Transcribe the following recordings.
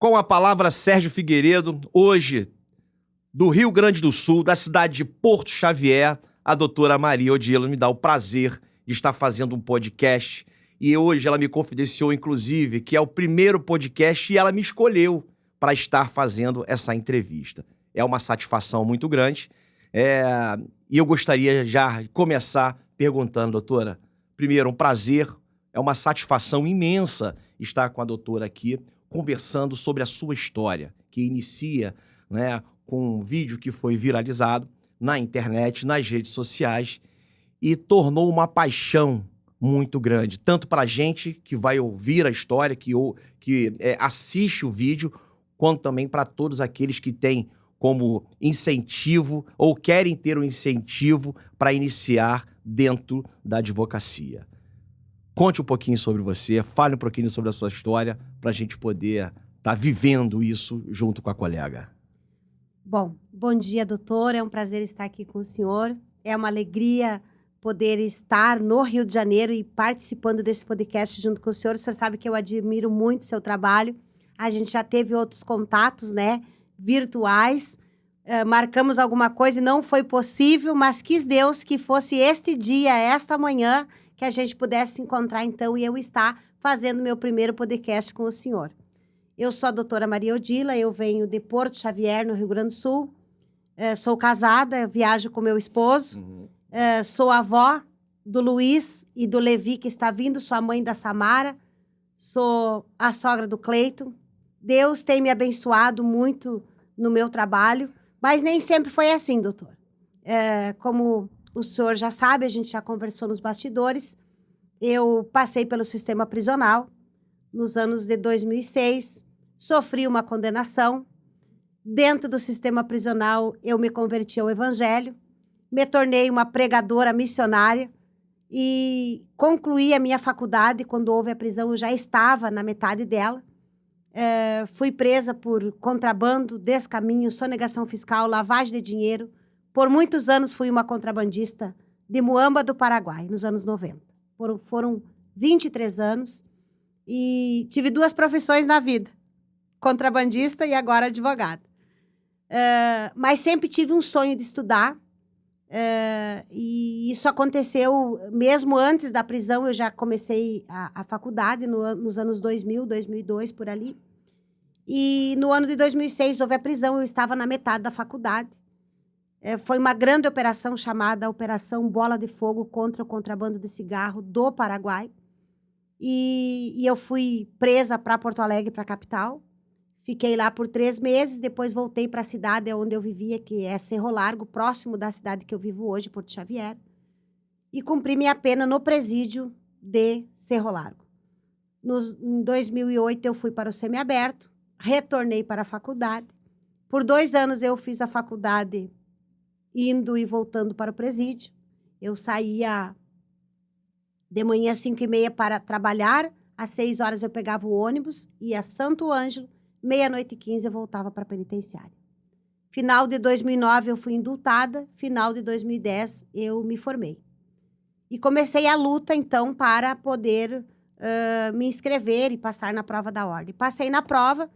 Com a palavra, Sérgio Figueiredo, hoje, do Rio Grande do Sul, da cidade de Porto Xavier, a doutora Maria Odila me dá o prazer de estar fazendo um podcast. E hoje ela me confidenciou, inclusive, que é o primeiro podcast e ela me escolheu para estar fazendo essa entrevista. É uma satisfação muito grande. E eu gostaria já de começar perguntando, doutora, primeiro, um prazer, é uma satisfação imensa estar com a doutora aqui, conversando sobre a sua história, que inicia, né, com um vídeo que foi viralizado na internet, nas redes sociais, e tornou uma paixão muito grande, tanto para a gente que vai ouvir a história, que assiste o vídeo, quanto também para todos aqueles que têm como incentivo ou querem ter um incentivo para iniciar dentro da advocacia. Conte um pouquinho sobre você, fale um pouquinho sobre a sua história, para a gente poder estar vivendo isso junto com a colega. Bom dia, doutor. É um prazer estar aqui com o senhor. É uma alegria poder estar no Rio de Janeiro e participando desse podcast junto com o senhor. O senhor sabe que eu admiro muito o seu trabalho. A gente já teve outros contatos, né, virtuais. Marcamos alguma coisa e não foi possível, mas quis Deus que fosse este dia, esta manhã, que a gente pudesse se encontrar, então, e eu estar fazendo meu primeiro podcast com o senhor. Eu sou a doutora Maria Odila, eu venho de Porto Xavier, no Rio Grande do Sul. Sou casada, viajo com meu esposo. Sou avó do Luiz e do Levi, que está vindo, sou a mãe da Samara. Sou a sogra do Cleiton. Deus tem me abençoado muito no meu trabalho, mas nem sempre foi assim, doutor. Como o senhor já sabe, a gente já conversou nos bastidores, eu passei pelo sistema prisional nos anos de 2006, sofri uma condenação. Dentro do sistema prisional, eu me converti ao evangelho, me tornei uma pregadora missionária e concluí a minha faculdade. Quando houve a prisão, eu já estava na metade dela. Fui presa por contrabando, descaminho, sonegação fiscal, lavagem de dinheiro. Por muitos anos fui uma contrabandista de Muamba do Paraguai, nos anos 90. Foram 23 anos e tive duas profissões na vida, contrabandista e agora advogada. Mas sempre tive um sonho de estudar e isso aconteceu mesmo antes da prisão. Eu já comecei a faculdade nos anos 2000, 2002, por ali. E no ano de 2006 houve a prisão, eu estava na metade da faculdade. Foi uma grande operação chamada Operação Bola de Fogo contra o contrabando de cigarro do Paraguai. E eu fui presa para Porto Alegre, para a capital. Fiquei lá por 3 meses, depois voltei para a cidade onde eu vivia, que é Cerro Largo, próximo da cidade que eu vivo hoje, Porto Xavier. E cumpri minha pena no presídio de Cerro Largo. Em 2008 eu fui para o semiaberto, retornei para a faculdade. Por 2 anos eu fiz a faculdade indo e voltando para o presídio. Eu saía de manhã às 5h30 para trabalhar, às 6 horas eu pegava o ônibus, ia a Santo Ângelo, 00h15 eu voltava para a penitenciária. Final de 2009 eu fui indultada, final de 2010 eu me formei. E comecei a luta, então, para poder me inscrever e passar na prova da ordem. Passei na prova,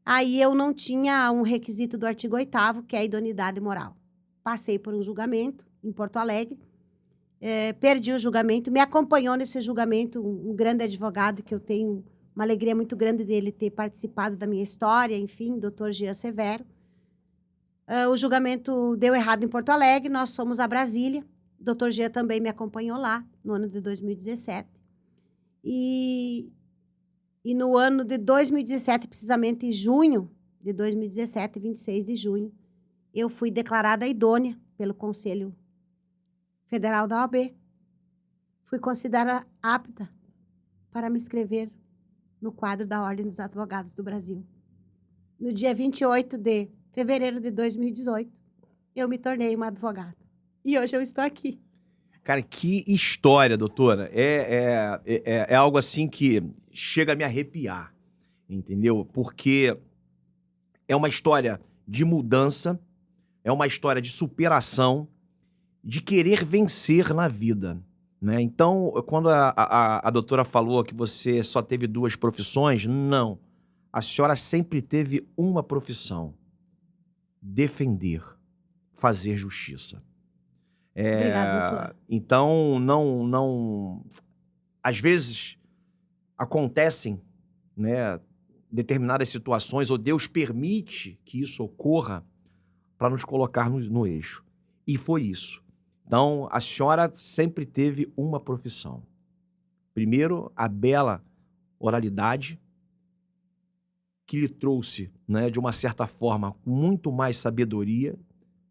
aí eu não tinha um requisito do artigo 8º, que é a idoneidade moral. Passei por um julgamento em Porto Alegre, perdi o julgamento, me acompanhou nesse julgamento um grande advogado, que eu tenho uma alegria muito grande dele ter participado da minha história, enfim, Dr. Jean Severo. O julgamento deu errado em Porto Alegre, nós fomos a Brasília, Dr. Jean também me acompanhou lá, no ano de 2017. E no ano de 2017, precisamente em junho de 2017, 26 de junho, eu fui declarada idônea pelo Conselho Federal da OAB. Fui considerada apta para me inscrever no quadro da Ordem dos Advogados do Brasil. No dia 28 de fevereiro de 2018, eu me tornei uma advogada. E hoje eu estou aqui. Cara, que história, doutora. É algo assim que chega a me arrepiar, entendeu? Porque é uma história de mudança, é uma história de superação, de querer vencer na vida, né? Então, quando a doutora falou que você só teve 2 profissões, não. a senhora sempre teve uma profissão: defender, fazer justiça. Obrigada, doutor. Então, não... Às vezes, acontecem, né, determinadas situações, ou Deus permite que isso ocorra para nos colocar no eixo. E foi isso. Então, a senhora sempre teve uma profissão. Primeiro, a bela oralidade, que lhe trouxe, né, de uma certa forma, muito mais sabedoria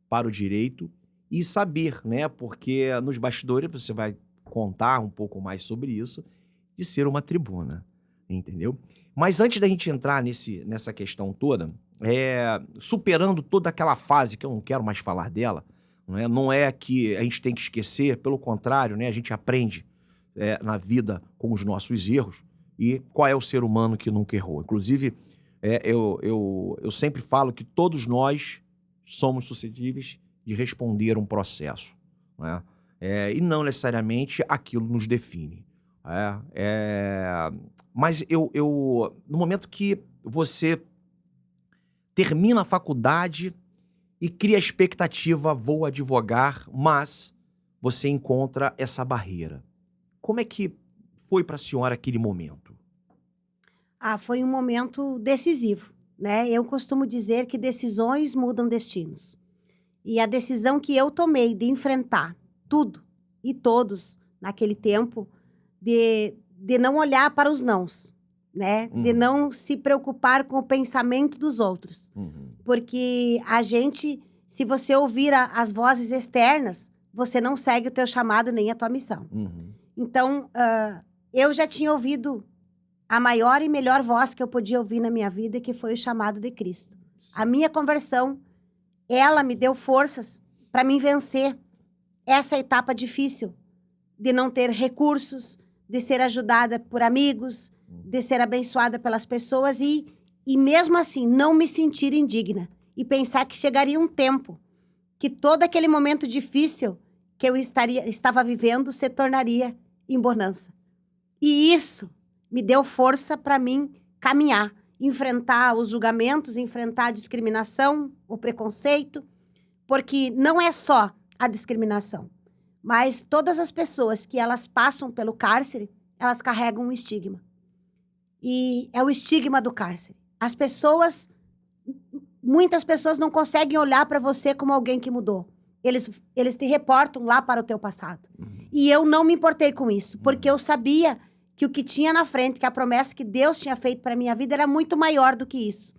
para o direito e saber, né, porque nos bastidores você vai contar um pouco mais sobre isso, de ser uma tribuna, entendeu? Mas antes da gente entrar nessa questão toda, superando toda aquela fase, que eu não quero mais falar dela, não é que a gente tem que esquecer, pelo contrário, né, a gente aprende na vida com os nossos erros, e qual é o ser humano que nunca errou. Inclusive, eu sempre falo que todos nós somos suscetíveis de responder um processo, né? E não necessariamente aquilo nos define. Mas no momento que você termina a faculdade e cria a expectativa, vou advogar, mas você encontra essa barreira. Como é que foi para a senhora aquele momento? Foi um momento decisivo, né? Eu costumo dizer que decisões mudam destinos. E a decisão que eu tomei de enfrentar tudo e todos naquele tempo, de não olhar para os nãos, né? De não se preocupar com o pensamento dos outros. Porque a gente, se você ouvir as vozes externas, você não segue o teu chamado nem a tua missão. Então, eu já tinha ouvido a maior e melhor voz que eu podia ouvir na minha vida, que foi o chamado de Cristo. Sim. A minha conversão, ela me deu forças para mim vencer essa etapa difícil de não ter recursos, de ser ajudada por amigos, de ser abençoada pelas pessoas e mesmo assim não me sentir indigna e pensar que chegaria um tempo que todo aquele momento difícil que eu estava vivendo se tornaria em bonança. E isso me deu força para mim caminhar, enfrentar os julgamentos, enfrentar a discriminação, o preconceito, porque não é só a discriminação, mas todas as pessoas que elas passam pelo cárcere, elas carregam um estigma. E é o estigma do cárcere. Muitas pessoas não conseguem olhar para você como alguém que mudou. Eles te reportam lá para o teu passado. E eu não me importei com isso, porque eu sabia que o que tinha na frente, que a promessa que Deus tinha feito para minha vida era muito maior do que isso.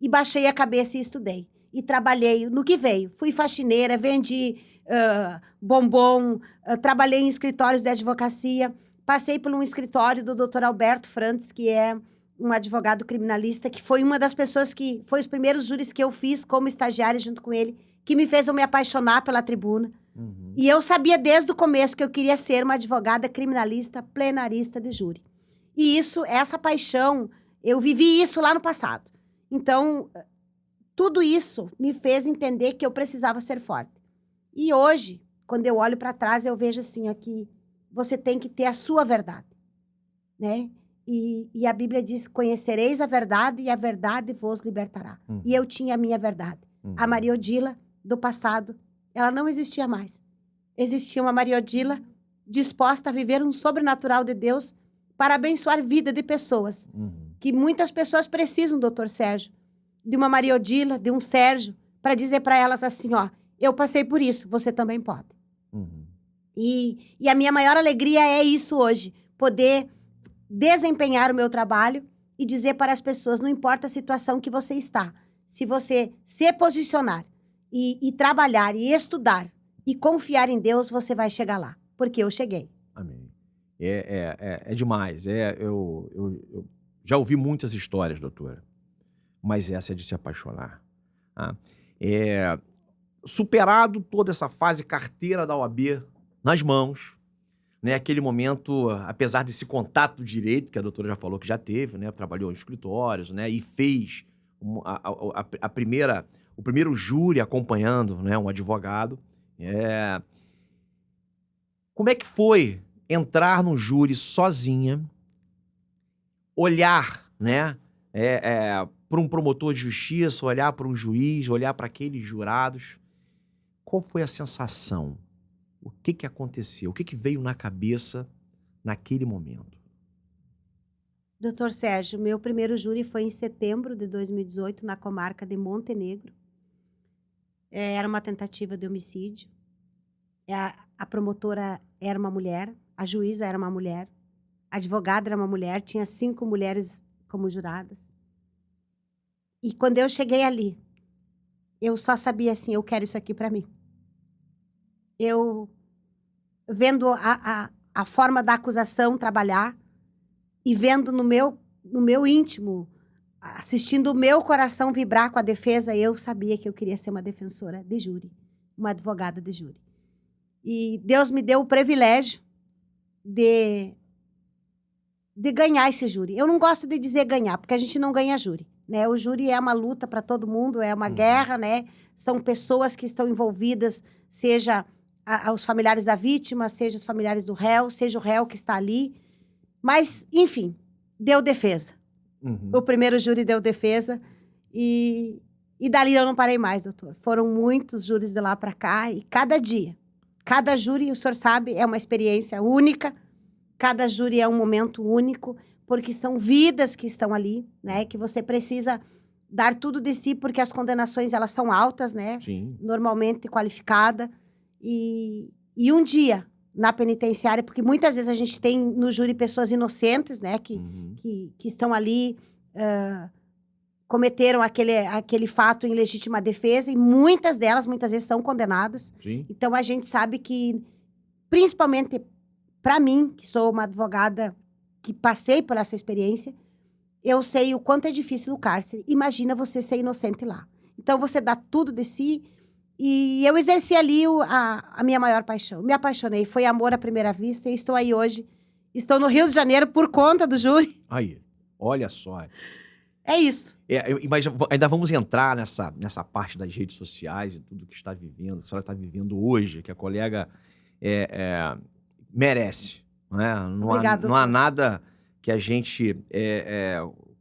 E baixei a cabeça e estudei. E trabalhei no que veio. Fui faxineira, vendi bombom, trabalhei em escritórios de advocacia, passei por um escritório do Dr. Alberto Frantes, que é um advogado criminalista, que foi uma das pessoas que... Foi os primeiros júris que eu fiz como estagiária junto com ele, que me fez eu me apaixonar pela tribuna. E eu sabia desde o começo que eu queria ser uma advogada criminalista, plenarista de júri. E essa paixão, eu vivi isso lá no passado. Então, tudo isso me fez entender que eu precisava ser forte. E hoje, quando eu olho para trás, eu vejo assim, aqui, você tem que ter a sua verdade, né? E a Bíblia diz, conhecereis a verdade e a verdade vos libertará. E eu tinha a minha verdade. A Maria Odila, do passado, ela não existia mais. Existia uma Maria Odila disposta a viver um sobrenatural de Deus para abençoar a vida de pessoas. Que muitas pessoas precisam, doutor Sérgio, de uma Maria Odila, de um Sérgio, para dizer para elas assim, ó, eu passei por isso, você também pode. E a minha maior alegria é isso hoje, poder desempenhar o meu trabalho e dizer para as pessoas, não importa a situação que você está, se você se posicionar e trabalhar e estudar e confiar em Deus, você vai chegar lá, porque eu cheguei. Amém. É demais. Eu já ouvi muitas histórias, doutora, mas essa é de se apaixonar. Superado toda essa fase, carteira da OAB nas mãos, né? Aquele momento, apesar desse contato direito, que a doutora já falou que já teve, né? Trabalhou em escritórios, né? E fez o primeiro júri acompanhando, né? Um advogado. Como é que foi entrar no júri sozinha, olhar, né? para um promotor de justiça, olhar para um juiz, olhar para aqueles jurados. Qual foi a sensação? O que aconteceu? O que veio na cabeça naquele momento? Doutor Sérgio, meu primeiro júri foi em setembro de 2018, na comarca de Montenegro. Era uma tentativa de homicídio. A promotora era uma mulher, a juíza era uma mulher, a advogada era uma mulher, tinha 5 mulheres como juradas. E quando eu cheguei ali, eu só sabia assim, eu quero isso aqui para mim. Eu, vendo a forma da acusação trabalhar e vendo no meu íntimo, assistindo o meu coração vibrar com a defesa, eu sabia que eu queria ser uma defensora de júri, uma advogada de júri. E Deus me deu o privilégio de ganhar esse júri. Eu não gosto de dizer ganhar, porque a gente não ganha júri, né? O júri é uma luta para todo mundo, é uma guerra, né? São pessoas que estão envolvidas, seja os familiares da vítima, seja os familiares do réu, seja o réu que está ali. Mas, enfim, deu defesa. O primeiro júri deu defesa e dali eu não parei mais, doutor. Foram muitos júris de lá para cá e cada júri, o senhor sabe, é uma experiência única. Cada júri é um momento único, porque são vidas que estão ali, né? Que você precisa dar tudo de si, porque as condenações, elas são altas, né? Sim. Normalmente qualificada. E um dia, na penitenciária, porque muitas vezes a gente tem no júri pessoas inocentes, né? Que estão ali, cometeram aquele fato em legítima defesa, e muitas delas, muitas vezes, são condenadas. Sim. Então, a gente sabe que, principalmente para mim, que sou uma advogada que passei por essa experiência, eu sei o quanto é difícil o cárcere. Imagina você ser inocente lá. Então, você dá tudo de si. E eu exerci ali a minha maior paixão. Me apaixonei. Foi amor à primeira vista. E estou aí hoje. Estou no Rio de Janeiro por conta do júri. Aí, olha só. É isso. Mas ainda vamos entrar nessa parte das redes sociais e tudo que está vivendo, que a senhora está vivendo hoje, que a colega merece, né? Obrigada, não há nada que a gente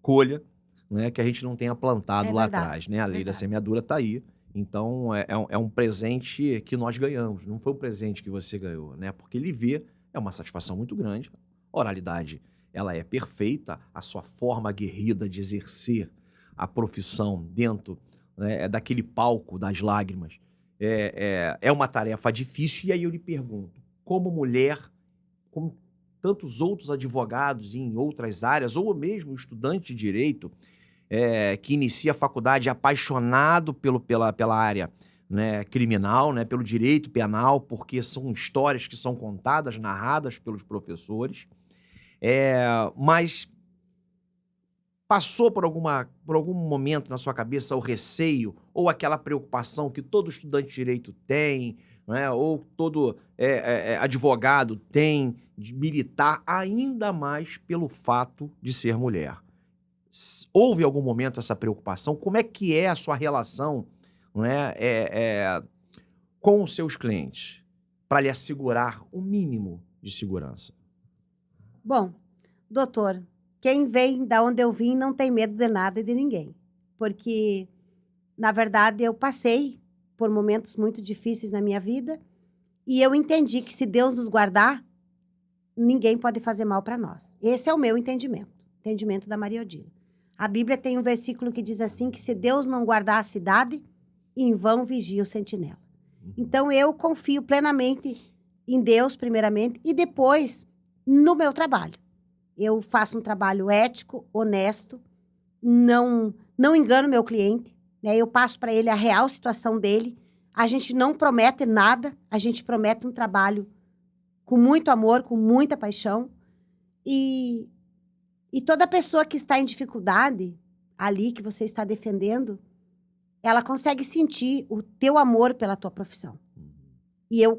colha, né, que a gente não tenha plantado lá atrás, né? A lei da semeadura está aí. Então, é um presente que nós ganhamos. Não foi um presente que você ganhou, né? Porque lhe ver é uma satisfação muito grande. A oralidade, ela é perfeita. A sua forma aguerrida de exercer a profissão dentro, né, daquele palco das lágrimas é uma tarefa difícil. E aí eu lhe pergunto, como mulher, como tantos outros advogados em outras áreas, ou mesmo estudante de direito, que inicia a faculdade apaixonado pela área, né, criminal, né, pelo direito penal, porque são histórias que são contadas, narradas pelos professores, mas passou por algum momento na sua cabeça o receio ou aquela preocupação que todo estudante de direito tem, né, ou todo advogado tem, de militar ainda mais pelo fato de ser mulher? Houve em algum momento essa preocupação? Como é que é a sua relação, né, com os seus clientes para lhe assegurar o mínimo de segurança? Bom, doutor, quem vem da onde eu vim não tem medo de nada e de ninguém. Porque, na verdade, eu passei por momentos muito difíceis na minha vida e eu entendi que se Deus nos guardar, ninguém pode fazer mal para nós. Esse é o meu entendimento da Maria Odila. A Bíblia tem um versículo que diz assim, que se Deus não guardar a cidade, em vão vigia o sentinela. Então, eu confio plenamente em Deus, primeiramente, e depois no meu trabalho. Eu faço um trabalho ético, honesto, não engano meu cliente, né? Eu passo para ele a real situação dele. A gente não promete nada, a gente promete um trabalho com muito amor, com muita paixão. E toda pessoa que está em dificuldade, ali que você está defendendo, ela consegue sentir o teu amor pela tua profissão. E eu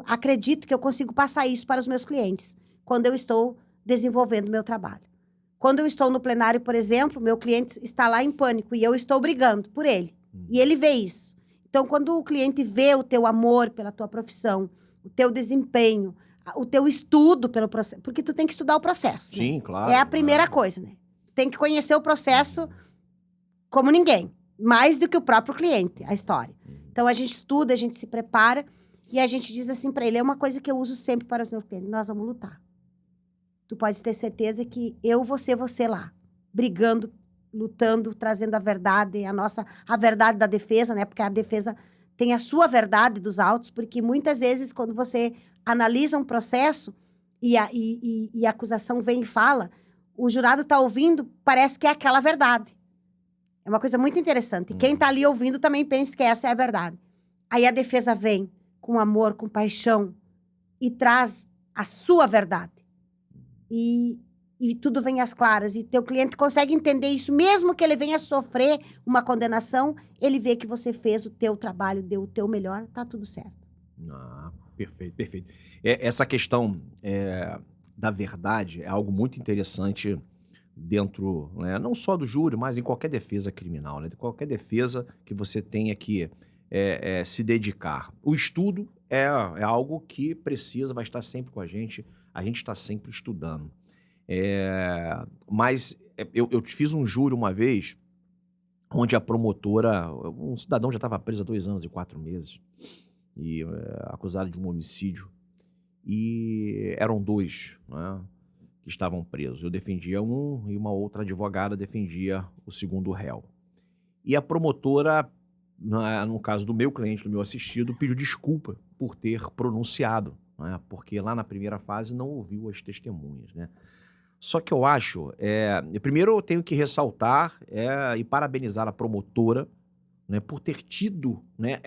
acredito que eu consigo passar isso para os meus clientes, quando eu estou desenvolvendo meu trabalho. Quando eu estou no plenário, por exemplo, meu cliente está lá em pânico e eu estou brigando por ele. E ele vê isso. Então, quando o cliente vê o teu amor pela tua profissão, o teu desempenho, o teu estudo pelo processo, porque tu tem que estudar o processo. Sim, né? claro. É a primeira coisa, né? tem que conhecer o processo como ninguém. Mais do que o próprio cliente, a história. Então, a gente estuda, a gente se prepara e a gente diz assim para ele, é uma coisa que eu uso sempre para os meus clientes, nós vamos lutar. Tu pode ter certeza que eu vou ser você lá, brigando, lutando, trazendo a verdade, a verdade da defesa, né? Porque a defesa tem a sua verdade dos autos, porque muitas vezes quando você analisa um processo e a acusação vem e fala, o jurado está ouvindo, parece que é aquela verdade. É uma coisa muito interessante. Quem está ali ouvindo também pensa que essa é a verdade. Aí a defesa vem com amor, com paixão e traz a sua verdade. E tudo vem às claras. E teu cliente consegue entender isso, mesmo que ele venha sofrer uma condenação, ele vê que você fez o teu trabalho, deu o teu melhor, tá tudo certo. Ah, perfeito, perfeito. Essa questão da verdade é algo muito interessante dentro, né, não só do júri, mas em qualquer defesa criminal, né? De qualquer defesa que você tenha que se dedicar. O estudo é algo que vai estar sempre com a gente está sempre estudando. Mas eu fiz um júri uma vez, onde a promotora, um cidadão já estava preso há 2 anos e 4 meses, e acusado de um homicídio, e eram 2, né, que estavam presos. Eu defendia um e uma outra advogada defendia o segundo réu. E a promotora, no caso do meu cliente, do meu assistido, pediu desculpa por ter pronunciado, né, porque lá na primeira fase não ouviu as testemunhas, né? Só que eu acho, primeiro eu tenho que ressaltar e parabenizar a promotora, né, por ter tido, né,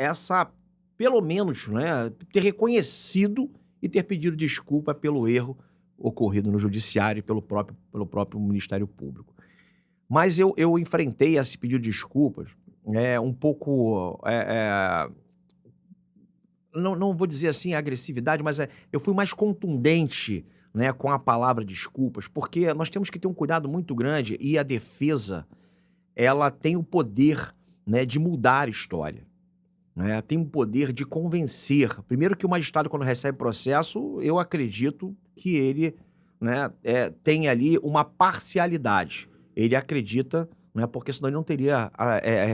pelo menos, né, ter reconhecido e ter pedido desculpa pelo erro ocorrido no judiciário e pelo próprio Ministério Público. Mas eu enfrentei esse pedido de desculpas um pouco, não vou dizer assim agressividade, mas eu fui mais contundente, né, com a palavra desculpas, porque nós temos que ter um cuidado muito grande e a defesa, ela tem o poder, né, de mudar a história, né, tem o poder de convencer. Primeiro que o magistrado, quando recebe processo, eu acredito que ele, né, tem ali uma parcialidade. Ele acredita, né, porque senão ele não teria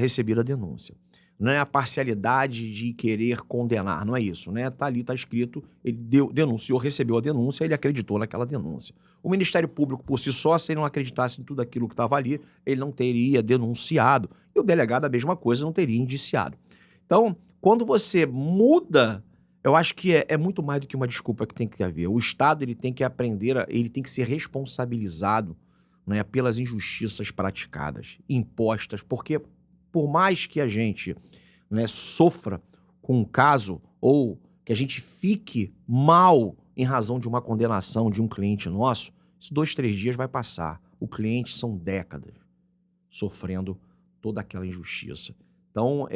recebido a denúncia. Não é a parcialidade de querer condenar, não é isso, né? Tá ali, tá escrito, ele denunciou, recebeu a denúncia, ele acreditou naquela denúncia. O Ministério Público, por si só, se ele não acreditasse em tudo aquilo que estava ali, ele não teria denunciado. E o delegado, a mesma coisa, não teria indiciado. Então, quando você muda, eu acho que é muito mais do que uma desculpa que tem que haver. O Estado, ele tem que aprender, ele tem que ser responsabilizado, né, pelas injustiças praticadas, impostas, porque por mais que a gente, né, sofra com um caso ou que a gente fique mal em razão de uma condenação de um cliente nosso, isso 2, 3 dias vai passar. O cliente são décadas sofrendo toda aquela injustiça. Então,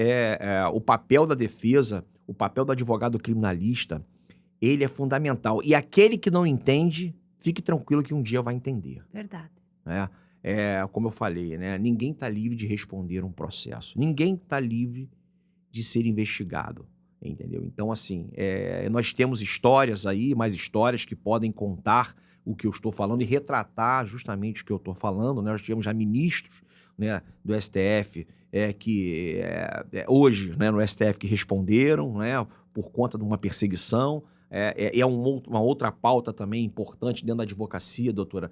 o papel da defesa, o papel do advogado criminalista, ele é fundamental. E aquele que não entende, fique tranquilo que um dia vai entender. Verdade. Como eu falei, né? Ninguém está livre de responder um processo. Ninguém está livre de ser investigado, entendeu? Então, assim, nós temos histórias aí, mais histórias que podem contar o que eu estou falando e retratar justamente o que eu estou falando, né? Nós tivemos já ministros, né, do STF que hoje, né, no STF que responderam, né, por conta de uma perseguição. Uma outra pauta também importante dentro da advocacia, doutora,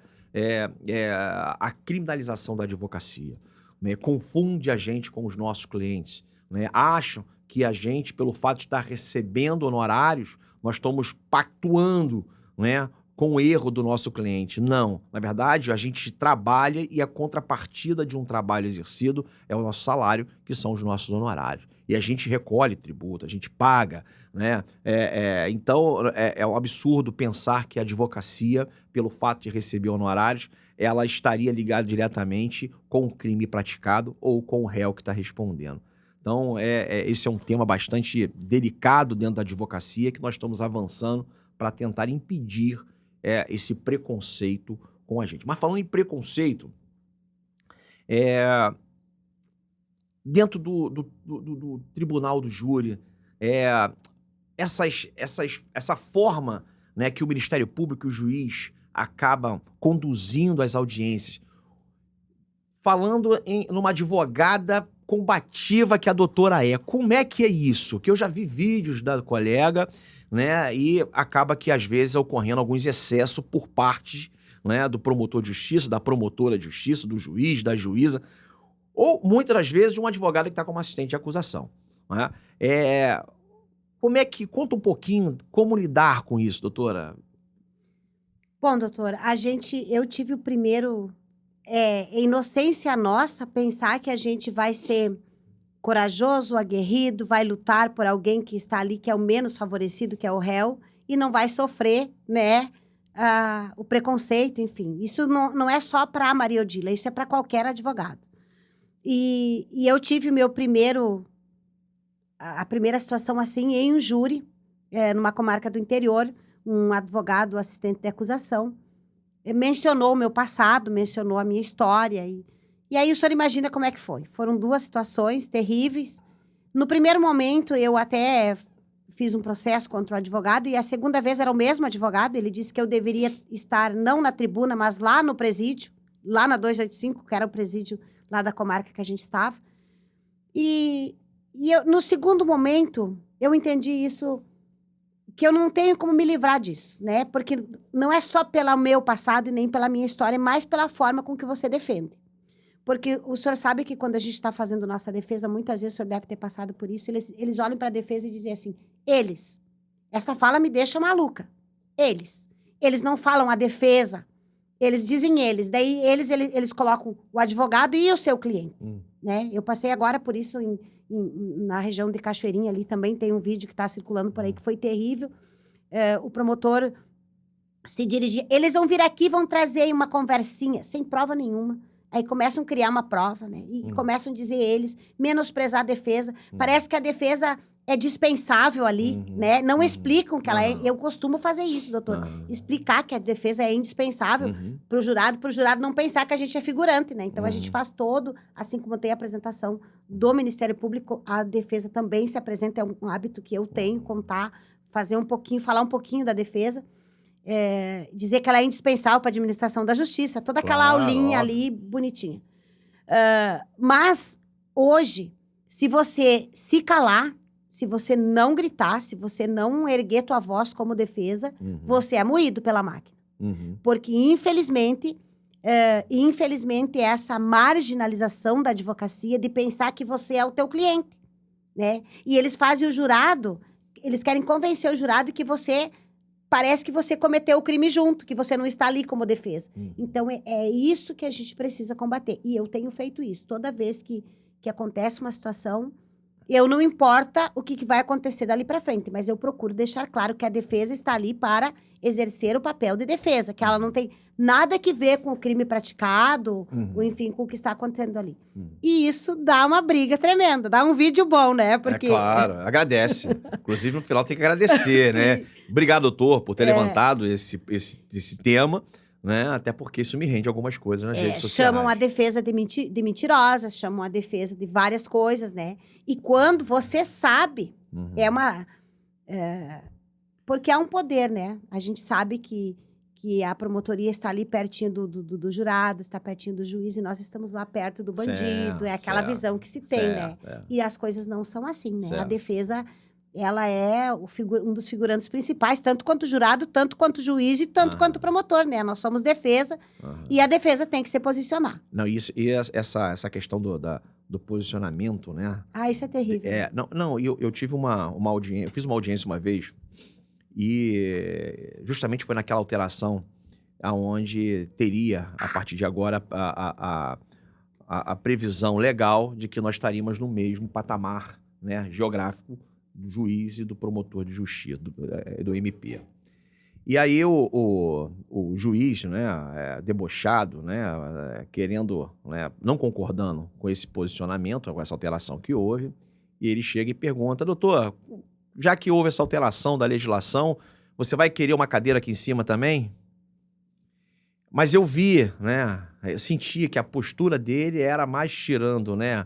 a criminalização da advocacia, né? Confunde a gente com os nossos clientes, né? Acham que a gente, pelo fato de estar recebendo honorários, nós estamos pactuando, né, com o erro do nosso cliente. Não, na verdade, a gente trabalha e a contrapartida de um trabalho exercido é o nosso salário, que são os nossos honorários. E a gente recolhe tributo, a gente paga, né? Então, é um absurdo pensar que a advocacia, pelo fato de receber honorários, ela estaria ligada diretamente com o crime praticado ou com o réu que está respondendo. Então, esse é um tema bastante delicado dentro da advocacia que nós estamos avançando para tentar impedir esse preconceito com a gente. Mas falando em preconceito, dentro do tribunal do júri, essa forma, né, que o Ministério Público e o juiz acabam conduzindo as audiências, falando numa advogada combativa que a doutora é. Como é que é isso? Que eu já vi vídeos da colega, né? E acaba que, às vezes, ocorrendo alguns excessos por parte, né, do promotor de justiça, da promotora de justiça, do juiz, da juíza, ou, muitas das vezes, de um advogado que está como assistente de acusação. Né? Como é que... Conta um pouquinho como lidar com isso, doutora. Bom, doutora, eu tive o primeiro... É inocência nossa pensar que a gente vai ser corajoso, aguerrido, vai lutar por alguém que está ali, que é o menos favorecido, que é o réu, e não vai sofrer, né, o preconceito, enfim. Isso não é só para a Maria Odila, isso é para qualquer advogado. E eu tive a primeira situação assim em um júri, numa comarca do interior, um advogado assistente de acusação, mencionou o meu passado, mencionou a minha história. E aí o senhor imagina como é que foi. Foram 2 situações terríveis. No primeiro momento, eu até fiz um processo contra o advogado, e a segunda vez era o mesmo advogado. Ele disse que eu deveria estar não na tribuna, mas lá no presídio, lá na 285, que era o presídio lá da comarca que a gente estava. E no segundo momento, eu entendi isso, que eu não tenho como me livrar disso, né? Porque não é só pelo meu passado e nem pela minha história, é mais pela forma com que você defende. Porque o senhor sabe que quando a gente está fazendo nossa defesa, muitas vezes o senhor deve ter passado por isso, eles olham para a defesa e dizem assim, eles. Essa fala me deixa maluca. Eles não falam a defesa, eles dizem eles. Daí eles colocam o advogado e o seu cliente, né? Eu passei agora por isso na região de Cachoeirinha ali, também tem um vídeo que está circulando por aí, que foi terrível. O promotor se dirigia... Eles vão vir aqui, vão trazer uma conversinha, sem prova nenhuma. Aí começam a criar uma prova, né? E começam a dizer eles, menosprezar a defesa. Parece que a defesa é dispensável ali, né? Não explicam que ela é... Eu costumo fazer isso, doutor. Explicar que a defesa é indispensável para o jurado não pensar que a gente é figurante, né? Então, a gente faz todo, assim como tem a apresentação do Ministério Público, a defesa também se apresenta, é um hábito que eu tenho, contar, falar um pouquinho da defesa, dizer que ela é indispensável para a administração da justiça, toda aquela aulinha ali, bonitinha. Mas, hoje, se você se calar, se você não gritar, se você não erguer tua voz como defesa, você é moído pela máquina. Porque, infelizmente, essa marginalização da advocacia de pensar que você é o teu cliente, né? E eles fazem o jurado, eles querem convencer o jurado que parece que você cometeu o crime junto, que você não está ali como defesa. Então, é isso que a gente precisa combater. E eu tenho feito isso. Toda vez que acontece uma situação... Eu não importa o que vai acontecer dali para frente, mas eu procuro deixar claro que a defesa está ali para exercer o papel de defesa, que ela não tem nada que ver com o crime praticado, ou enfim, com o que está acontecendo ali. E isso dá uma briga tremenda, dá um vídeo bom, né? Porque... É claro, agradece. Inclusive, no final tem que agradecer, né? Obrigado, doutor, por ter levantado esse tema. Né? Até porque isso me rende algumas coisas nas redes sociais. Chamam a defesa de mentirosas, chamam a defesa de várias coisas, né? E quando você sabe, porque há um poder, né? A gente sabe que a promotoria está ali pertinho do jurado, está pertinho do juiz, e nós estamos lá perto do bandido. É aquela visão que se tem, né? E as coisas não são assim, né? A defesa... ela é um dos figurantes principais, tanto quanto o jurado, tanto quanto o juiz e tanto quanto o promotor, né? Nós somos defesa e a defesa tem que se posicionar. Não, essa questão do posicionamento, né? Isso é terrível. Eu tive uma audiência, eu fiz uma audiência uma vez e justamente foi naquela alteração onde teria, a partir de agora, a previsão legal de que nós estaríamos no mesmo patamar, né, geográfico do juiz e do promotor de justiça, do MP. E aí o juiz, né, debochado, né, querendo, né, não concordando com esse posicionamento, com essa alteração que houve, e ele chega e pergunta, doutor, já que houve essa alteração da legislação, você vai querer uma cadeira aqui em cima também? Mas eu vi, né, eu sentia que a postura dele era mais tirando, né,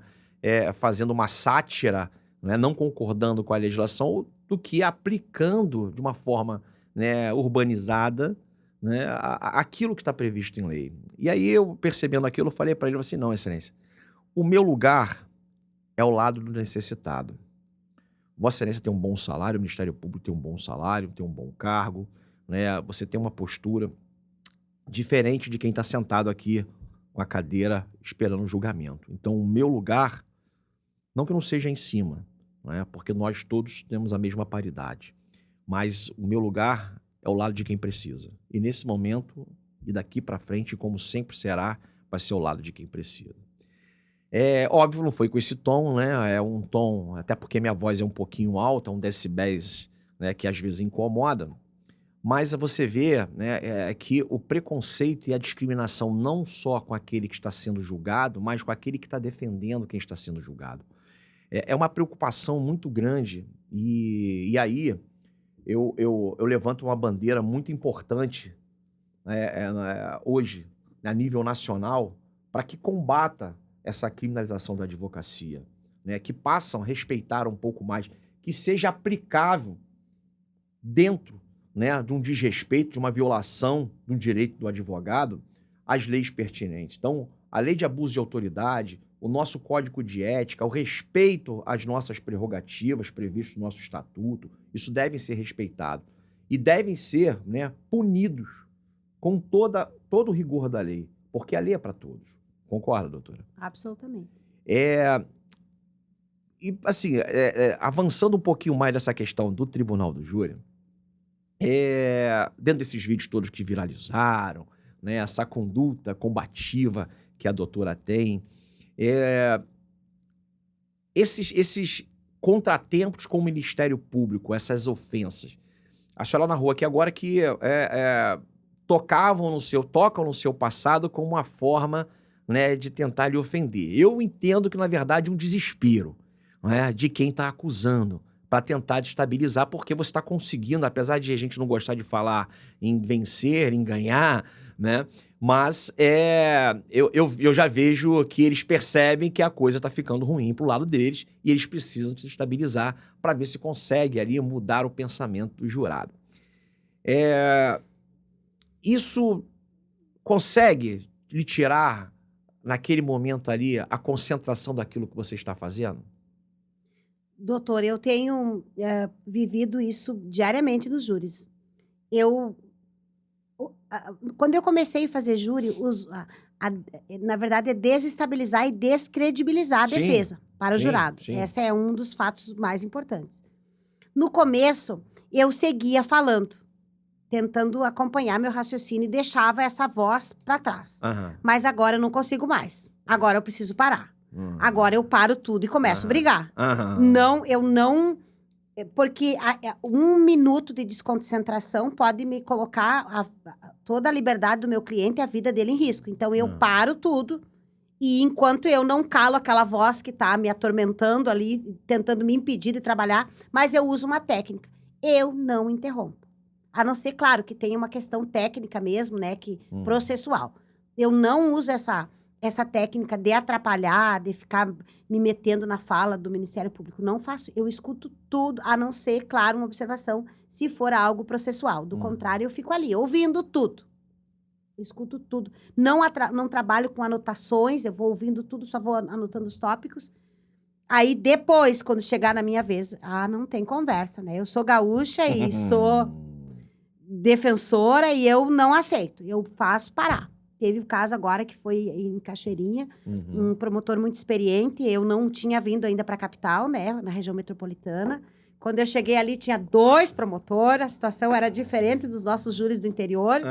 fazendo uma sátira, né, não concordando com a legislação, do que aplicando de uma forma, né, urbanizada, né, aquilo que está previsto em lei. E aí, eu percebendo aquilo, eu falei para ele assim, não, excelência, o meu lugar é ao lado do necessitado. Vossa Excelência tem um bom salário, o Ministério Público tem um bom salário, tem um bom cargo, né? Você tem uma postura diferente de quem está sentado aqui com a cadeira esperando o julgamento. Então, o meu lugar, não que não seja em cima, né? Porque nós todos temos a mesma paridade, mas o meu lugar é ao lado de quem precisa. E nesse momento, e daqui para frente, como sempre será, vai ser ao lado de quem precisa. É óbvio, não foi com esse tom, né? É um tom, até porque minha voz é um pouquinho alta, um decibéis, né, que às vezes incomoda. Mas você vê, né, que o preconceito e a discriminação não só com aquele que está sendo julgado, mas com aquele que está defendendo quem está sendo julgado. É uma preocupação muito grande. E aí eu levanto uma bandeira muito importante hoje, a nível nacional, para que combata essa criminalização da advocacia, né? Que passam a respeitar um pouco mais, que seja aplicável dentro, né, de um desrespeito, de uma violação de um direito do advogado, as leis pertinentes. Então, a lei de abuso de autoridade, o nosso código de ética, o respeito às nossas prerrogativas previstas no nosso estatuto, isso deve ser respeitado. E devem ser, né, punidos com todo o rigor da lei, porque a lei é para todos. Concorda, doutora? Absolutamente. E, assim, avançando um pouquinho mais dessa questão do Tribunal do Júri, dentro desses vídeos todos que viralizaram, né, essa conduta combativa que a doutora tem, esses contratempos com o Ministério Público, essas ofensas. A senhora narrou aqui agora que tocam no seu passado como uma forma, né, de tentar lhe ofender. Eu entendo que, na verdade, é um desespero, né, de quem está acusando, para tentar destabilizar, porque você está conseguindo, apesar de a gente não gostar de falar em vencer, em ganhar, né, mas eu já vejo que eles percebem que a coisa está ficando ruim para o lado deles e eles precisam se estabilizar para ver se consegue ali mudar o pensamento do jurado. Isso consegue lhe tirar, naquele momento ali, a concentração daquilo que você está fazendo? Doutor, eu tenho vivido isso diariamente nos júris. Quando eu comecei a fazer júri, na verdade, é desestabilizar e descredibilizar a Sim, defesa para o sim, jurado. sim. Esse é um dos fatos mais importantes. No começo, eu seguia falando, tentando acompanhar meu raciocínio e deixava essa voz para trás. Aham. Mas agora eu não consigo mais. Agora eu preciso parar. Agora eu paro tudo e começo a brigar. Aham. Não, eu não... Porque 1 minuto de desconcentração pode me colocar toda a liberdade do meu cliente e a vida dele em risco. Então, eu paro tudo e enquanto eu não calo aquela voz que tá me atormentando ali, tentando me impedir de trabalhar, mas eu uso uma técnica. Eu não interrompo. A não ser, claro, que tem uma questão técnica mesmo, né, processual. Eu não uso essa técnica de atrapalhar, de ficar me metendo na fala do Ministério Público. Não faço. Eu escuto tudo, a não ser, claro, uma observação, se for algo processual. Do contrário, eu fico ali, ouvindo tudo. Eu escuto tudo. Não trabalho com anotações, eu vou ouvindo tudo, só vou anotando os tópicos. Aí, depois, quando chegar na minha vez, não tem conversa, né? Eu sou gaúcha e sou defensora e eu não aceito. Eu faço parar. Teve o caso agora que foi em Cachoeirinha, um promotor muito experiente. Eu não tinha vindo ainda para a capital, né, na região metropolitana. Quando eu cheguei ali, tinha 2 promotores, a situação era diferente dos nossos júris do interior.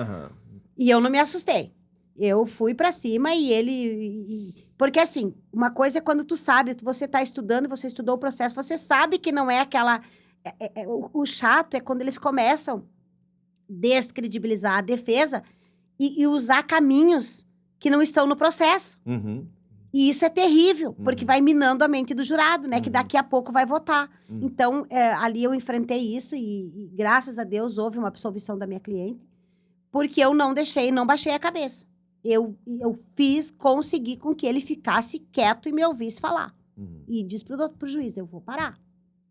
E eu não me assustei. Eu fui para cima e ele... Porque, assim, uma coisa é quando tu sabe, você está estudando, você estudou o processo, você sabe que não é aquela... O chato é quando eles começam a descredibilizar a defesa e usar caminhos que não estão no processo. E isso é terrível, porque vai minando a mente do jurado, né? Que daqui a pouco vai votar. Então, ali eu enfrentei isso e, graças a Deus, houve uma absolvição da minha cliente, porque eu não baixei a cabeça. Eu consegui com que ele ficasse quieto e me ouvisse falar. E disse pro juiz, eu vou parar.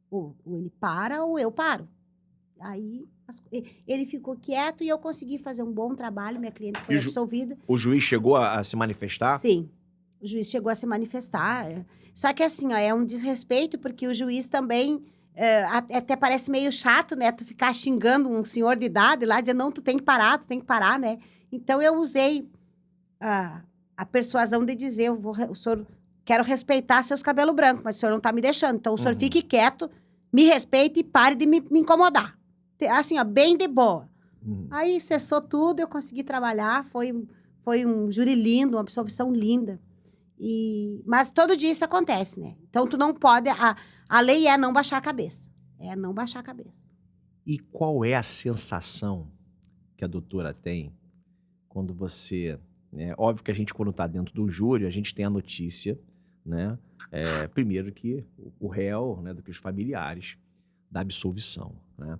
Ou ele para ou eu paro. Aí, Ele ficou quieto e eu consegui fazer um bom trabalho, minha cliente foi E absolvida. o juiz chegou a se manifestar? Sim, o juiz chegou a se manifestar. Só que assim, ó, é um desrespeito, porque o juiz também até parece meio chato, né? Tu ficar xingando um senhor de idade lá, dizendo, não, tu tem que parar, né? Então, eu usei a persuasão de dizer, o senhor, quero respeitar seus cabelos brancos, mas o senhor não tá me deixando. Então, o senhor fique quieto, me respeite e pare de me incomodar. Assim, ó, bem de boa. Aí, cessou tudo, eu consegui trabalhar, foi um júri lindo, uma absolvição linda. Mas todo dia isso acontece, né? Então, tu não pode... A lei é não baixar a cabeça. É não baixar a cabeça. E qual é a sensação que a doutora tem quando você... óbvio que a gente, quando está dentro do júri, a gente tem a notícia, né? Primeiro que o réu, né, do que os familiares, da absolvição, né?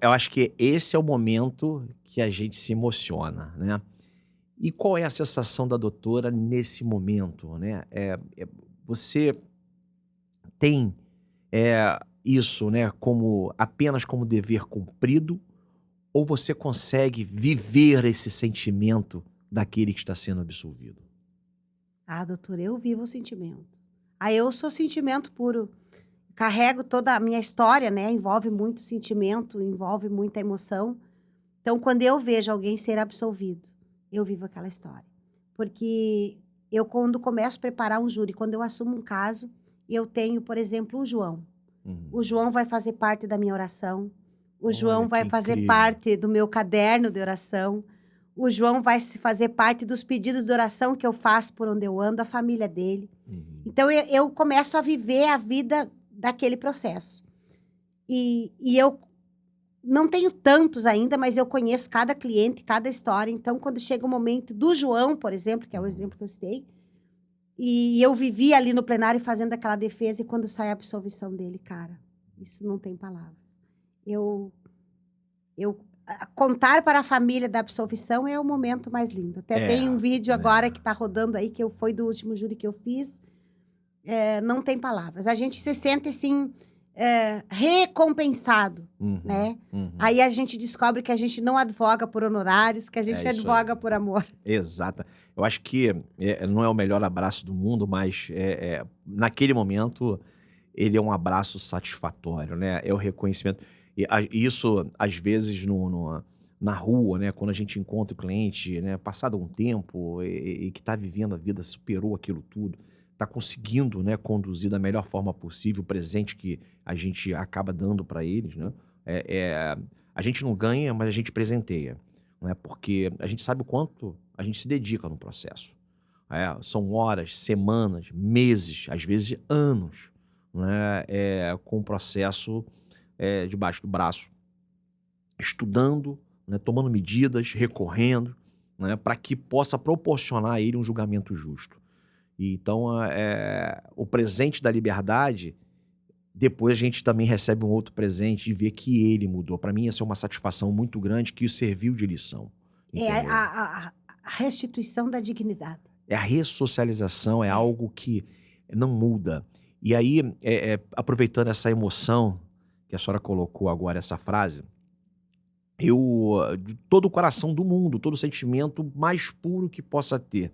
Eu acho que esse é o momento que a gente se emociona, né? E qual é a sensação da doutora nesse momento, né? Você tem isso, né, apenas como dever cumprido, ou você consegue viver esse sentimento daquele que está sendo absolvido? Doutora, eu vivo o sentimento. Eu sou sentimento puro. Carrego toda a minha história, né? Envolve muito sentimento, envolve muita emoção. Então, quando eu vejo alguém ser absolvido, eu vivo aquela história. Porque eu, quando começo a preparar um júri, quando eu assumo um caso, eu tenho, por exemplo, o João. O João vai fazer parte da minha oração. O João vai fazer parte do meu caderno de oração. O João vai fazer parte dos pedidos de oração que eu faço por onde eu ando, a família dele. Então, eu começo a viver a vida daquele processo. E eu não tenho tantos ainda, mas eu conheço cada cliente, cada história. Então, quando chega o momento do João, por exemplo, que é o exemplo que eu citei, e eu vivi ali no plenário fazendo aquela defesa, e quando sai a absolvição dele, cara, isso não tem palavras. Contar para a família da absolvição é o momento mais lindo. Até tem um vídeo agora que está rodando aí, que foi do último júri que eu fiz. Não tem palavras. A gente se sente, assim, recompensado, né? Aí a gente descobre que a gente não advoga por honorários, que a gente advoga por amor. Exato. Eu acho que não é o melhor abraço do mundo, mas naquele momento ele é um abraço satisfatório, né? É o reconhecimento. E isso, às vezes, na rua, né? Quando a gente encontra o cliente, né? Passado um tempo e que está vivendo a vida, superou aquilo tudo, está conseguindo, né, conduzir da melhor forma possível o presente que a gente acaba dando para eles, né? A gente não ganha, mas a gente presenteia, né? Porque a gente sabe o quanto a gente se dedica no processo. São horas, semanas, meses, às vezes anos, né? Com o processo debaixo do braço, estudando, né, tomando medidas, recorrendo, né, para que possa proporcionar a ele um julgamento justo. Então, o presente da liberdade, depois a gente também recebe um outro presente de ver que ele mudou. Para mim, essa é uma satisfação muito grande, que isso serviu de lição. A restituição da dignidade. A ressocialização é algo que não muda. E aí, aproveitando essa emoção que a senhora colocou agora, essa frase, de todo o coração do mundo, todo o sentimento mais puro que possa ter,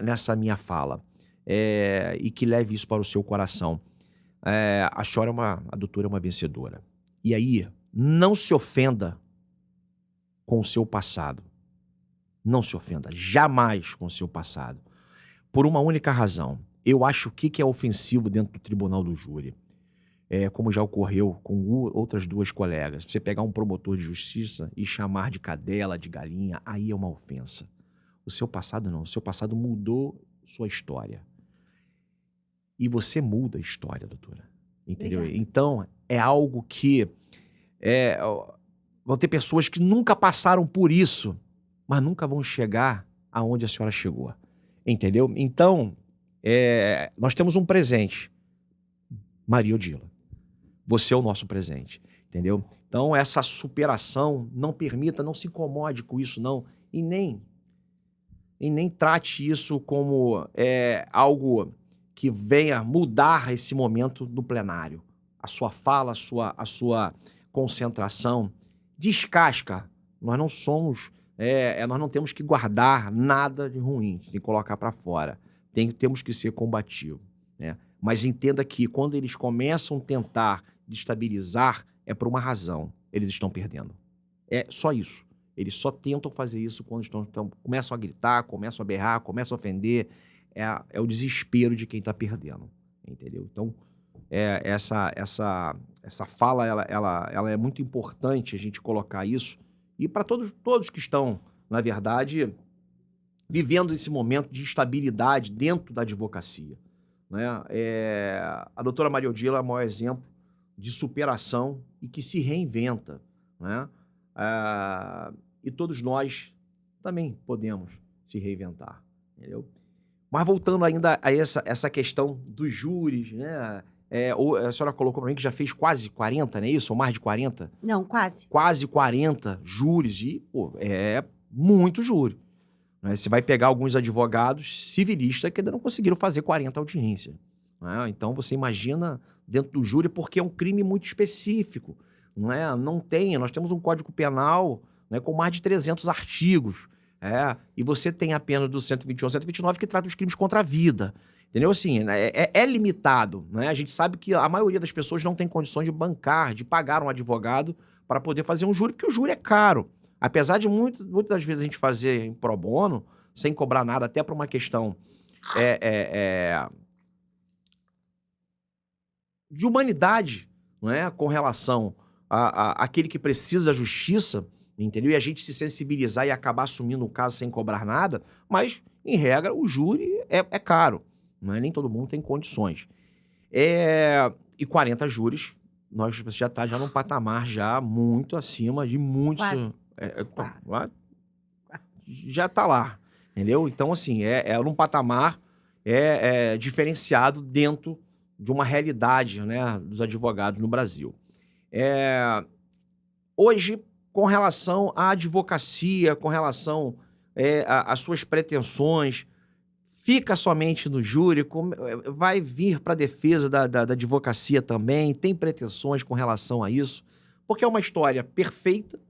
nessa minha fala, e que leve isso para o seu coração. A doutora é uma vencedora. E aí, não se ofenda com o seu passado. Não se ofenda jamais com o seu passado. Por uma única razão. Eu acho que é ofensivo dentro do tribunal do júri. Como já ocorreu com outras duas colegas. Você pegar um promotor de justiça e chamar de cadela, de galinha, aí é uma ofensa. O seu passado não. O seu passado mudou sua história. E você muda a história, doutora. Entendeu? Obrigada. Então, é algo que... vão ter pessoas que nunca passaram por isso, mas nunca vão chegar aonde a senhora chegou. Entendeu? Então, nós temos um presente. Maria Odila. Você é o nosso presente. Entendeu? Então, essa superação, não permita, não se incomode com isso, não. E nem trate isso como algo que venha mudar esse momento do plenário. a sua fala, a sua concentração. Descasca. Nós não somos... nós não temos que guardar nada de ruim, tem que colocar para fora. Temos que ser combativos, né? Mas entenda que quando eles começam a tentar destabilizar, é por uma razão. Eles estão perdendo. É só isso. Eles só tentam fazer isso quando começam a gritar, começam a berrar, começam a ofender. É o desespero de quem está perdendo, entendeu? Então, essa fala, ela é muito importante a gente colocar isso. E para todos que estão, na verdade, vivendo esse momento de instabilidade dentro da advocacia, né? A doutora Maria Odila é o maior exemplo de superação e que se reinventa, né? E todos nós também podemos se reinventar, entendeu? Mas voltando ainda a essa questão dos júris, né? A senhora colocou para mim que já fez quase 40, não é isso? Ou mais de 40? Não, quase. Quase 40 júris e, pô, é muito júri, né? Você vai pegar alguns advogados civilistas que ainda não conseguiram fazer 40 audiências, né? Então você imagina dentro do júri, porque é um crime muito específico, não é? Nós temos um Código Penal, né, com mais de 300 artigos, e você tem a pena do 121 e 129 que trata os crimes contra a vida, entendeu? Assim, é limitado, né? A gente sabe que a maioria das pessoas não tem condições de pagar um advogado para poder fazer um júri, porque o júri é caro. Apesar de muitas das vezes a gente fazer em pro bono, sem cobrar nada, até por uma questão de humanidade, não é? Com relação àquele que precisa da justiça, entendeu? E a gente se sensibilizar e acabar assumindo o caso sem cobrar nada, mas, em regra, o júri é caro, não é? Nem todo mundo tem condições. E 40 júris, você já está num patamar já muito acima de muitos... Quase. Já está lá, entendeu? Então, assim, num patamar diferenciado dentro de uma realidade, né, dos advogados no Brasil. Hoje, com relação à advocacia, com relação às suas pretensões, fica somente no júri, vai vir para a defesa da advocacia também, tem pretensões com relação a isso, porque é uma história perfeita,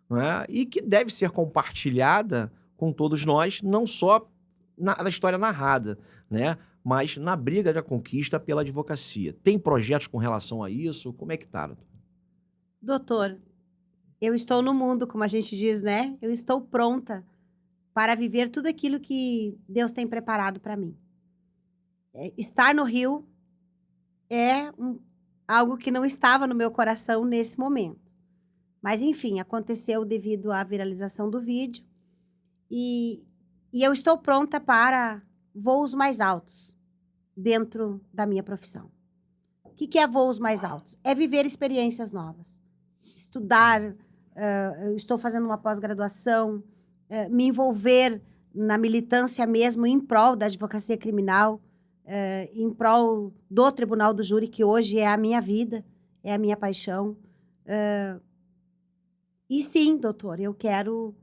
né, e que deve ser compartilhada com todos nós, não só na história narrada, né, mas na briga da conquista pela advocacia. Tem projetos com relação a isso? Como é que tá? Doutor, eu estou no mundo, como a gente diz, né? Eu estou pronta para viver tudo aquilo que Deus tem preparado para mim. Estar no Rio é algo que não estava no meu coração nesse momento. Mas, enfim, aconteceu devido à viralização do vídeo. E eu estou pronta para voos mais altos dentro da minha profissão. O que é voos mais altos? É viver experiências novas. Estudar, eu estou fazendo uma pós-graduação, me envolver na militância mesmo em prol da advocacia criminal, em prol do Tribunal do Júri, que hoje é a minha vida, é a minha paixão. E sim, doutor, eu quero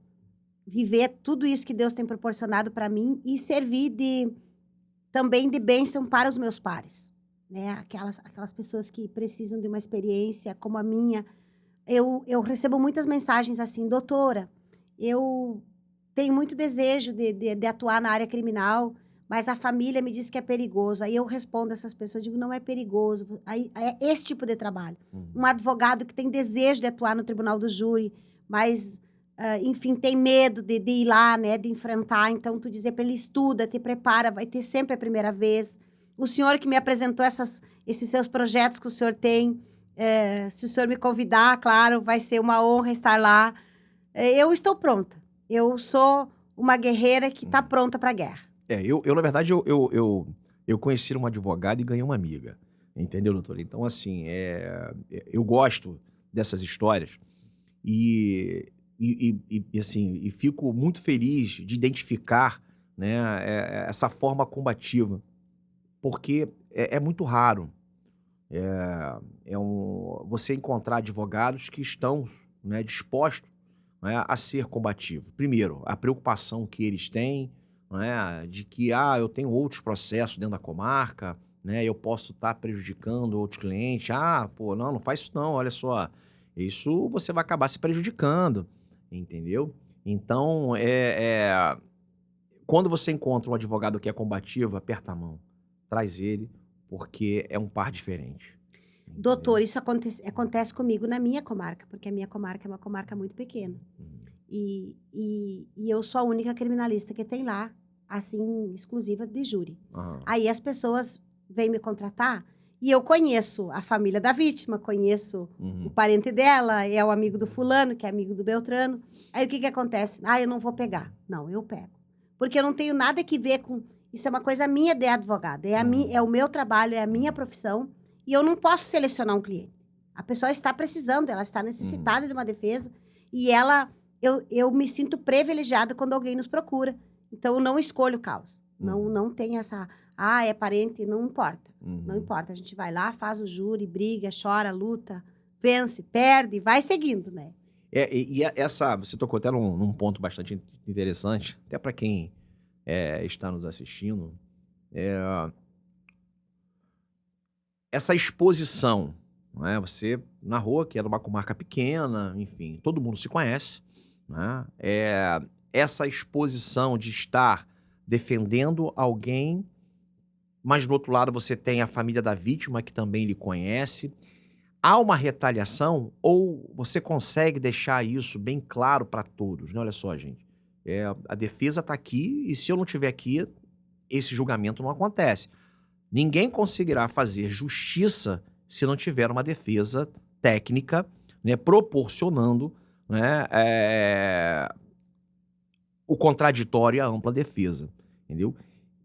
viver tudo isso que Deus tem proporcionado para mim e servir também de bênção para os meus pares, né? Aquelas pessoas que precisam de uma experiência como a minha. Eu recebo muitas mensagens assim: doutora, eu tenho muito desejo de atuar na área criminal, mas a família me diz que é perigoso. Aí eu respondo a essas pessoas, digo, não é perigoso. Aí é esse tipo de trabalho. Um advogado que tem desejo de atuar no Tribunal do Júri, mas, enfim, tem medo de ir lá, né, de enfrentar. Então, tu dizer para ele, estuda, te prepara, vai ter sempre a primeira vez. O senhor que me apresentou esses seus projetos que o senhor tem, se o senhor me convidar, claro, vai ser uma honra estar lá. Eu estou pronta. Eu sou uma guerreira que está pronta para a guerra. Na verdade, eu conheci uma advogada e ganhei uma amiga, entendeu, doutora? Então, assim, eu gosto dessas histórias e fico muito feliz de identificar, né, essa forma combativa, porque é muito raro você encontrar advogados que estão, né, dispostos, né, a ser combativo. Primeiro, a preocupação que eles têm, né, de que eu tenho outros processos dentro da comarca, né? Eu posso estar prejudicando outro cliente. Ah, pô, não faz isso não, olha só. Isso você vai acabar se prejudicando, entendeu? Então, quando você encontra um advogado que é combativo, aperta a mão, traz ele, porque é um par diferente. Entendeu? Doutor, isso acontece comigo na minha comarca, porque a minha comarca é uma comarca muito pequena. E eu sou a única criminalista que tem lá, assim, exclusiva de júri. Aham. Aí as pessoas vêm me contratar e eu conheço a família da vítima, conheço o parente dela, é o amigo do fulano, que é amigo do Beltrano. Aí o que acontece? Ah, eu não vou pegar. Não, eu pego. Porque eu não tenho nada que ver com... Isso é uma coisa minha de advogada. É o meu trabalho, é a minha profissão. E eu não posso selecionar um cliente. A pessoa está precisando, ela está necessitada de uma defesa. E eu me sinto privilegiada quando alguém nos procura. Então, eu não escolho o caos. Não tem essa... Ah, é parente, não importa. Não importa. A gente vai lá, faz o júri, briga, chora, luta, vence, perde, vai seguindo, né? Você tocou até num ponto bastante interessante, até para quem está nos assistindo. Essa exposição, né? Você, na rua, que é numa comarca pequena, enfim, todo mundo se conhece, né? Essa exposição de estar defendendo alguém, mas do outro lado você tem a família da vítima que também lhe conhece. Há uma retaliação ou você consegue deixar isso bem claro para todos, né? Olha só, gente, a defesa está aqui e se eu não estiver aqui, esse julgamento não acontece. Ninguém conseguirá fazer justiça se não tiver uma defesa técnica, né, proporcionando, né, o contraditório e a ampla defesa, entendeu?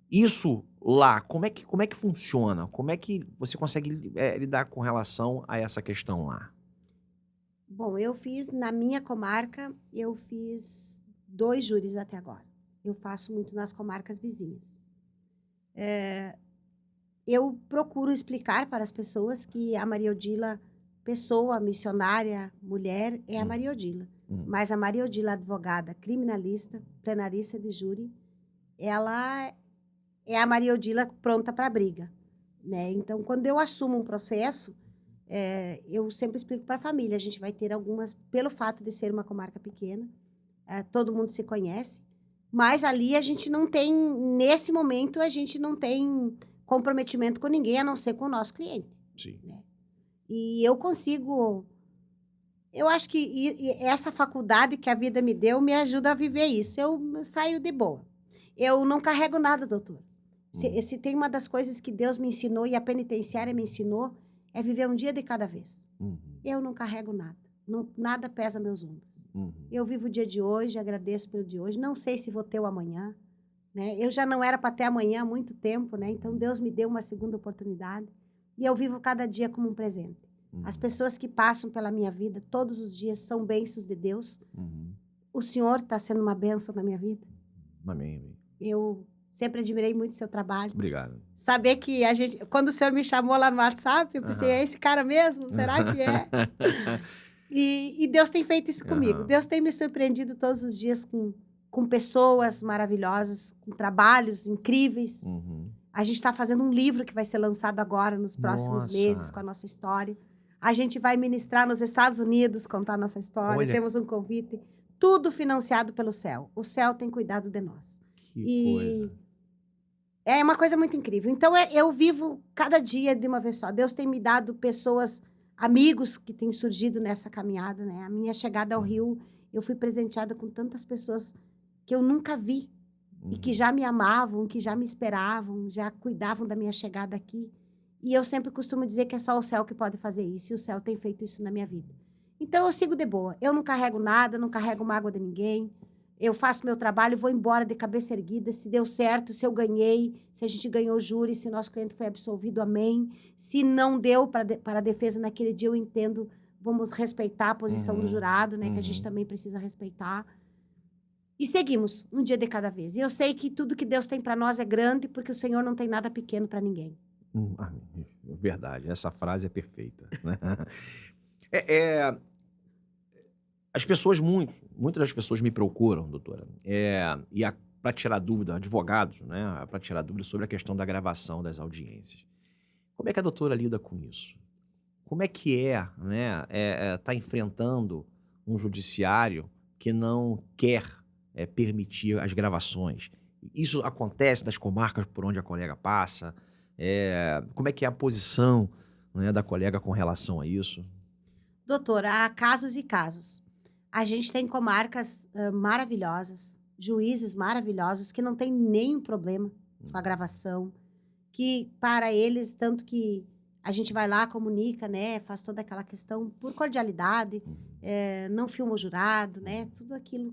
Isso lá, como é que funciona? Como é que você consegue lidar com relação a essa questão lá? Bom, na minha comarca, eu fiz 2 júris até agora. Eu faço muito nas comarcas vizinhas. Eu procuro explicar para as pessoas que a Maria Odila, pessoa, missionária, mulher, é a Maria Odila. Mas a Maria Odila, advogada, criminalista, plenarista de júri, ela é a Maria Odila pronta para a briga, né? Então, quando eu assumo um processo, eu sempre explico para a família, a gente vai ter algumas, pelo fato de ser uma comarca pequena, todo mundo se conhece, mas ali a gente não tem, nesse momento, a gente não tem comprometimento com ninguém, a não ser com o nosso cliente. Sim. Né? E eu consigo... Eu acho que essa faculdade que a vida me deu me ajuda a viver isso. Eu saio de boa. Eu não carrego nada, doutor. Se tem uma das coisas que Deus me ensinou e a penitenciária me ensinou, é viver um dia de cada vez. Eu não carrego nada. Nada pesa meus ombros. Eu vivo o dia de hoje, agradeço pelo dia de hoje. Não sei se vou ter o amanhã. Né? Eu já não era para ter amanhã há muito tempo, né? Então Deus me deu uma segunda oportunidade e eu vivo cada dia como um presente. As pessoas que passam pela minha vida todos os dias são bênçãos de Deus. O senhor está sendo uma bênção na minha vida. Amém. Eu sempre admirei muito o seu trabalho. Obrigado. Saber que quando o senhor me chamou lá no WhatsApp, eu pensei, é esse cara mesmo? Será que é? E Deus tem feito isso comigo. Deus tem me surpreendido todos os dias com pessoas maravilhosas, com trabalhos incríveis. A gente está fazendo um livro que vai ser lançado agora, nos próximos meses, com a nossa história. A gente vai ministrar nos Estados Unidos, contar a nossa história. Olha. Temos um convite. Tudo financiado pelo céu. O céu tem cuidado de nós. Que coisa. É uma coisa muito incrível. Então, eu vivo cada dia de uma vez só. Deus tem me dado pessoas, amigos que têm surgido nessa caminhada, né? A minha chegada ao Rio, eu fui presenteada com tantas pessoas que eu nunca vi e que já me amavam, que já me esperavam, já cuidavam da minha chegada aqui. E eu sempre costumo dizer que é só o céu que pode fazer isso, e o céu tem feito isso na minha vida. Então, eu sigo de boa. Eu não carrego nada, não carrego mágoa de ninguém. Eu faço meu trabalho, vou embora de cabeça erguida. Se deu certo, se eu ganhei, se a gente ganhou o júri, se nosso cliente foi absolvido, amém. Se não deu para a defesa naquele dia, eu entendo, vamos respeitar a posição do jurado, né, que a gente também precisa respeitar. E seguimos, um dia de cada vez. E eu sei que tudo que Deus tem para nós é grande, porque o Senhor não tem nada pequeno para ninguém. Verdade, essa frase é perfeita. Né? As pessoas, muitas das pessoas me procuram, doutora, para tirar dúvida, advogados, né, para tirar dúvida sobre a questão da gravação das audiências. Como é que a doutora lida com isso? Como é que né, tá enfrentando um judiciário que não quer permitir as gravações? Isso acontece nas comarcas por onde a colega passa? Como é que é a posição, né, da colega com relação a isso? Doutora, há casos e casos. A gente tem comarcas maravilhosas, juízes maravilhosos que não tem nenhum problema com a gravação, que para eles, tanto que a gente vai lá, comunica, né, faz toda aquela questão por cordialidade, não filma o jurado, né, tudo aquilo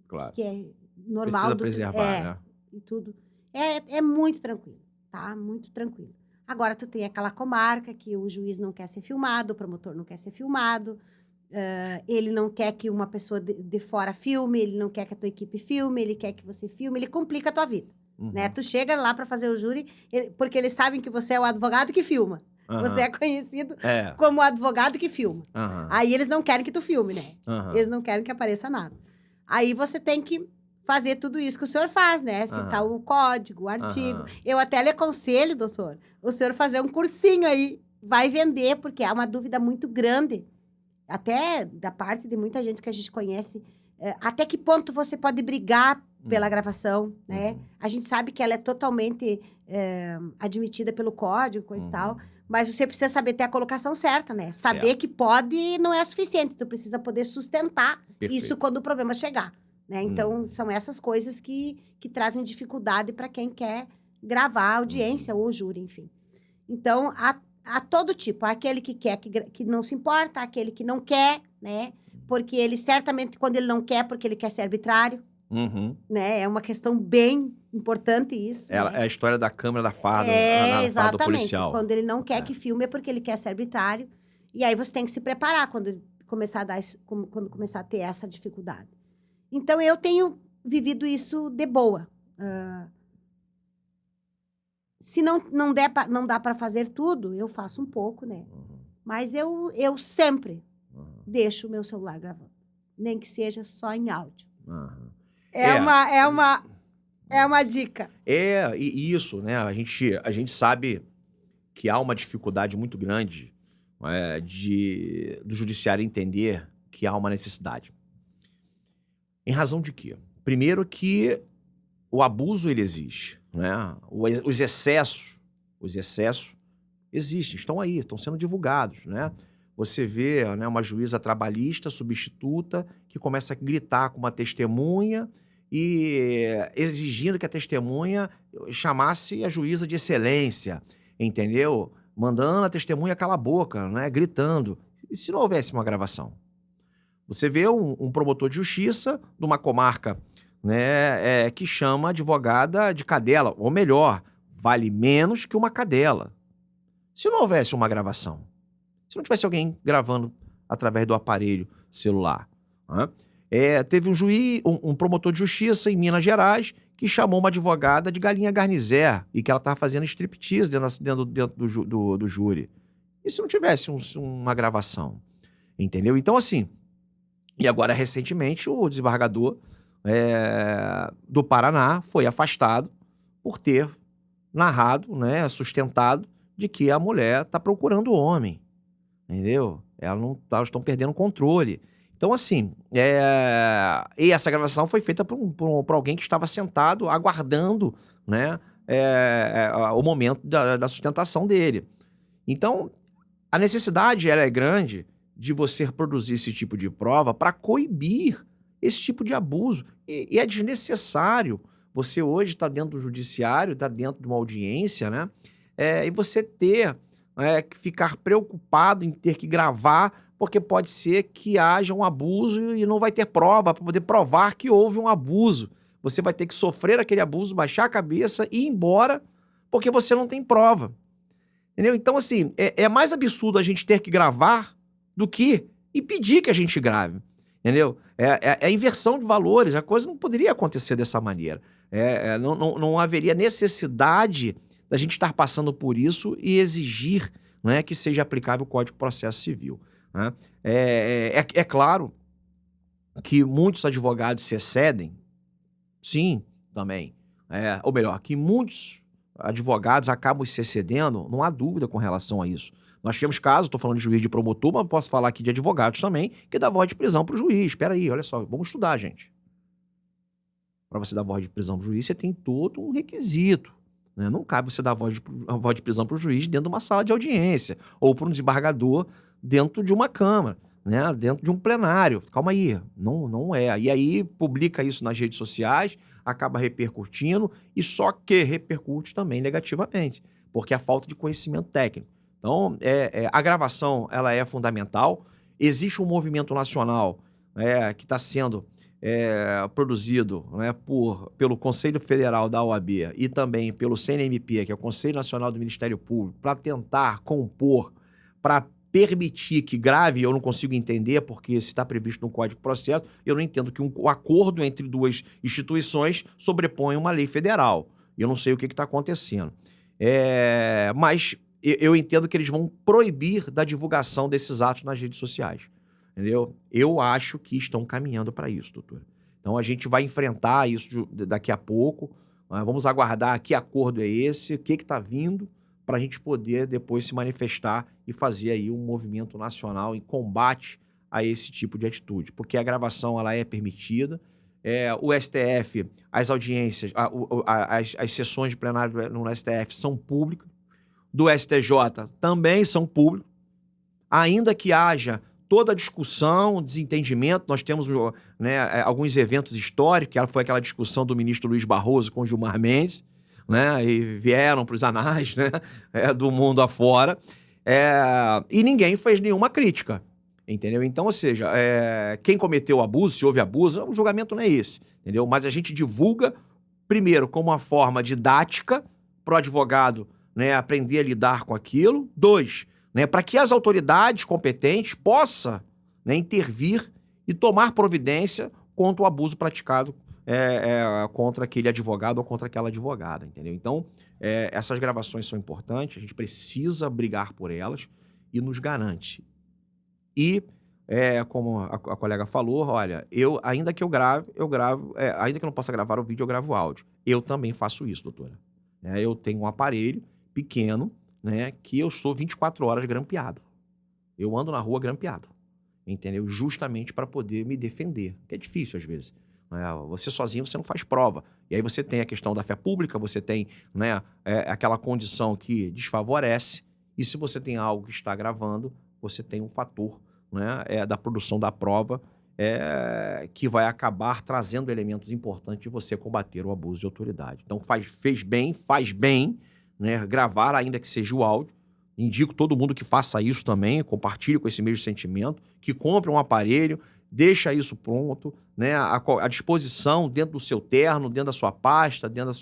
Claro. que é normal. Precisa preservar, né? E tudo. É muito tranquilo, tá? Muito tranquilo. Agora, tu tem aquela comarca que o juiz não quer ser filmado, o promotor não quer ser filmado, ele não quer que uma pessoa de fora filme, ele não quer que a tua equipe filme, ele quer que você filme, ele complica a tua vida, né? Tu chega lá para fazer o júri, porque eles sabem que você é o advogado que filma. Você é conhecido como o advogado que filma. Aí eles não querem que tu filme, né? Eles não querem que apareça nada. Aí você tem que fazer tudo isso que o senhor faz, né? Citar o código, o artigo. Eu até lhe aconselho, doutor, o senhor fazer um cursinho aí. Vai vender, porque é uma dúvida muito grande. Até da parte de muita gente que a gente conhece. Até que ponto você pode brigar pela gravação, né? A gente sabe que ela é totalmente admitida pelo código, coisa e tal. Mas você precisa saber ter a colocação certa, né? Saber que pode não é suficiente. Tu precisa poder sustentar isso quando o problema chegar, né? Então, são essas coisas que trazem dificuldade para quem quer gravar a audiência ou o júri, enfim. Então, há todo tipo. Há aquele que quer, que não se importa, há aquele que não quer, né? Porque ele, certamente, quando ele não quer, porque ele quer ser arbitrário, né? É uma questão bem importante isso. É a história da câmera da farda, na farda do policial. Quando ele não quer que filme é porque ele quer ser arbitrário. E aí você tem que se preparar quando começar a ter essa dificuldade. Então, eu tenho vivido isso de boa. Se não dá para fazer tudo, eu faço um pouco, né? Mas eu sempre deixo o meu celular gravando. Nem que seja só em áudio. É uma dica. E isso, né? A gente sabe que há uma dificuldade muito grande do judiciário entender que há uma necessidade. Em razão de quê? Primeiro que o abuso, ele existe, né? Os excessos existem, estão aí, estão sendo divulgados, né? Você vê, né, uma juíza trabalhista, substituta, que começa a gritar com uma testemunha e exigindo que a testemunha chamasse a juíza de excelência, entendeu? Mandando a testemunha calar a boca, né? Gritando. E se não houvesse uma gravação? Você vê um promotor de justiça de uma comarca, né, que chama a advogada de cadela, ou melhor, vale menos que uma cadela. Se não houvesse uma gravação, se não tivesse alguém gravando através do aparelho celular, né? Teve um promotor de justiça em Minas Gerais que chamou uma advogada de galinha garnizé e que ela estava fazendo striptease dentro do júri. E se não tivesse uma gravação? Entendeu? Então, assim, e agora, recentemente, o desembargador do Paraná foi afastado por ter narrado, né, sustentado, de que a mulher está procurando o homem. Entendeu? Elas estão perdendo o controle. Então, assim, e essa gravação foi feita por alguém que estava sentado, aguardando, né, o momento da sustentação dele. Então, a necessidade, ela é grande de você produzir esse tipo de prova para coibir esse tipo de abuso. E é desnecessário você hoje estar dentro do judiciário, estar dentro de uma audiência, né, e você ter que ficar preocupado em ter que gravar, porque pode ser que haja um abuso e não vai ter prova para poder provar que houve um abuso. Você vai ter que sofrer aquele abuso, baixar a cabeça e ir embora, porque você não tem prova. Entendeu? Então, assim, é mais absurdo a gente ter que gravar do que impedir que a gente grave. Entendeu? É a inversão de valores, a coisa não poderia acontecer dessa maneira. Não haveria necessidade da gente estar passando por isso e exigir, né, que seja aplicável o Código de Processo Civil. Né? É claro que muitos advogados se excedem, sim, também. Ou melhor, que muitos advogados acabam se excedendo, não há dúvida com relação a isso. Nós temos casos, estou falando de juiz de promotor, mas posso falar aqui de advogados também, que dá voz de prisão para o juiz. Espera aí, olha só, vamos estudar, gente. Para você dar voz de prisão para o juiz, você tem todo um requisito. Né? Não cabe você dar voz de prisão para o juiz dentro de uma sala de audiência, ou para um desembargador dentro de uma câmara, né? Dentro de um plenário. Calma aí, não é. E aí publica isso nas redes sociais, acaba repercutindo, e só que repercute também negativamente, porque é a falta de conhecimento técnico. Então, a gravação ela é fundamental. Existe um movimento nacional que está sendo produzido, né, pelo Conselho Federal da OAB e também pelo CNMP, que é o Conselho Nacional do Ministério Público, para tentar compor, para permitir que grave, eu não consigo entender, porque se está previsto no Código de Processo, eu não entendo que um acordo entre duas instituições sobrepõe uma lei federal. Eu não sei o que está acontecendo. Mas eu entendo que eles vão proibir da divulgação desses atos nas redes sociais. Entendeu? Eu acho que estão caminhando para isso, doutora. Então a gente vai enfrentar isso daqui a pouco. Vamos aguardar que acordo é esse, o que está vindo, para a gente poder depois se manifestar e fazer aí um movimento nacional em combate a esse tipo de atitude. Porque a gravação ela é permitida. O STF, as audiências, as sessões de plenário no STF são públicas. Do STJ também são públicos. Ainda que haja toda a discussão, desentendimento, nós temos alguns eventos históricos, que foi aquela discussão do ministro Luiz Barroso com Gilmar Mendes, né, e vieram para os anais, né, do mundo afora, e ninguém fez nenhuma crítica, entendeu? Então, ou seja, quem cometeu abuso, se houve abuso, o julgamento não é esse, entendeu? Mas a gente divulga, primeiro, como uma forma didática para o advogado, né, aprender a lidar com aquilo. 2, né, para que as autoridades competentes possam, né, intervir e tomar providência contra o abuso praticado contra aquele advogado ou contra aquela advogada, entendeu? Então, essas gravações são importantes, a gente precisa brigar por elas e nos garante. E, como a colega falou, olha, ainda que eu grave, ainda que eu não possa gravar o vídeo, eu gravo o áudio. Eu também faço isso, doutora. Eu tenho um aparelho pequeno, né, que eu sou 24 horas grampeado. Eu ando na rua grampeado, entendeu? Justamente para poder me defender, que é difícil às vezes. Você sozinho você não faz prova. E aí você tem a questão da fé pública, você tem, né, aquela condição que desfavorece, e se você tem algo que está gravando, você tem um fator, né, da produção da prova que vai acabar trazendo elementos importantes de você combater o abuso de autoridade. Então faz bem, né, gravar, ainda que seja o áudio. Indico todo mundo que faça isso também, compartilhe com esse mesmo sentimento, que compre um aparelho, deixa isso pronto, né, à disposição dentro do seu terno, dentro da sua pasta, dentro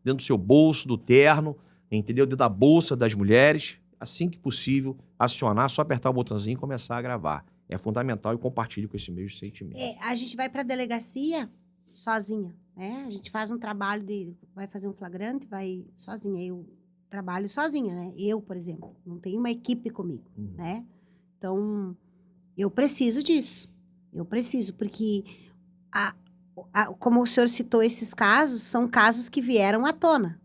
do seu bolso do terno, entendeu? Dentro da bolsa das mulheres. Assim que possível, acionar, só apertar o botãozinho e começar a gravar. É fundamental e compartilhe com esse mesmo sentimento. A gente vai para a delegacia sozinha, né? A gente faz um trabalho vai fazer um flagrante, vai sozinha. Eu trabalho sozinha, né? Eu, por exemplo, não tenho uma equipe comigo, né? Então, eu preciso disso. Eu preciso, porque como o senhor citou esses casos, são casos que vieram à tona.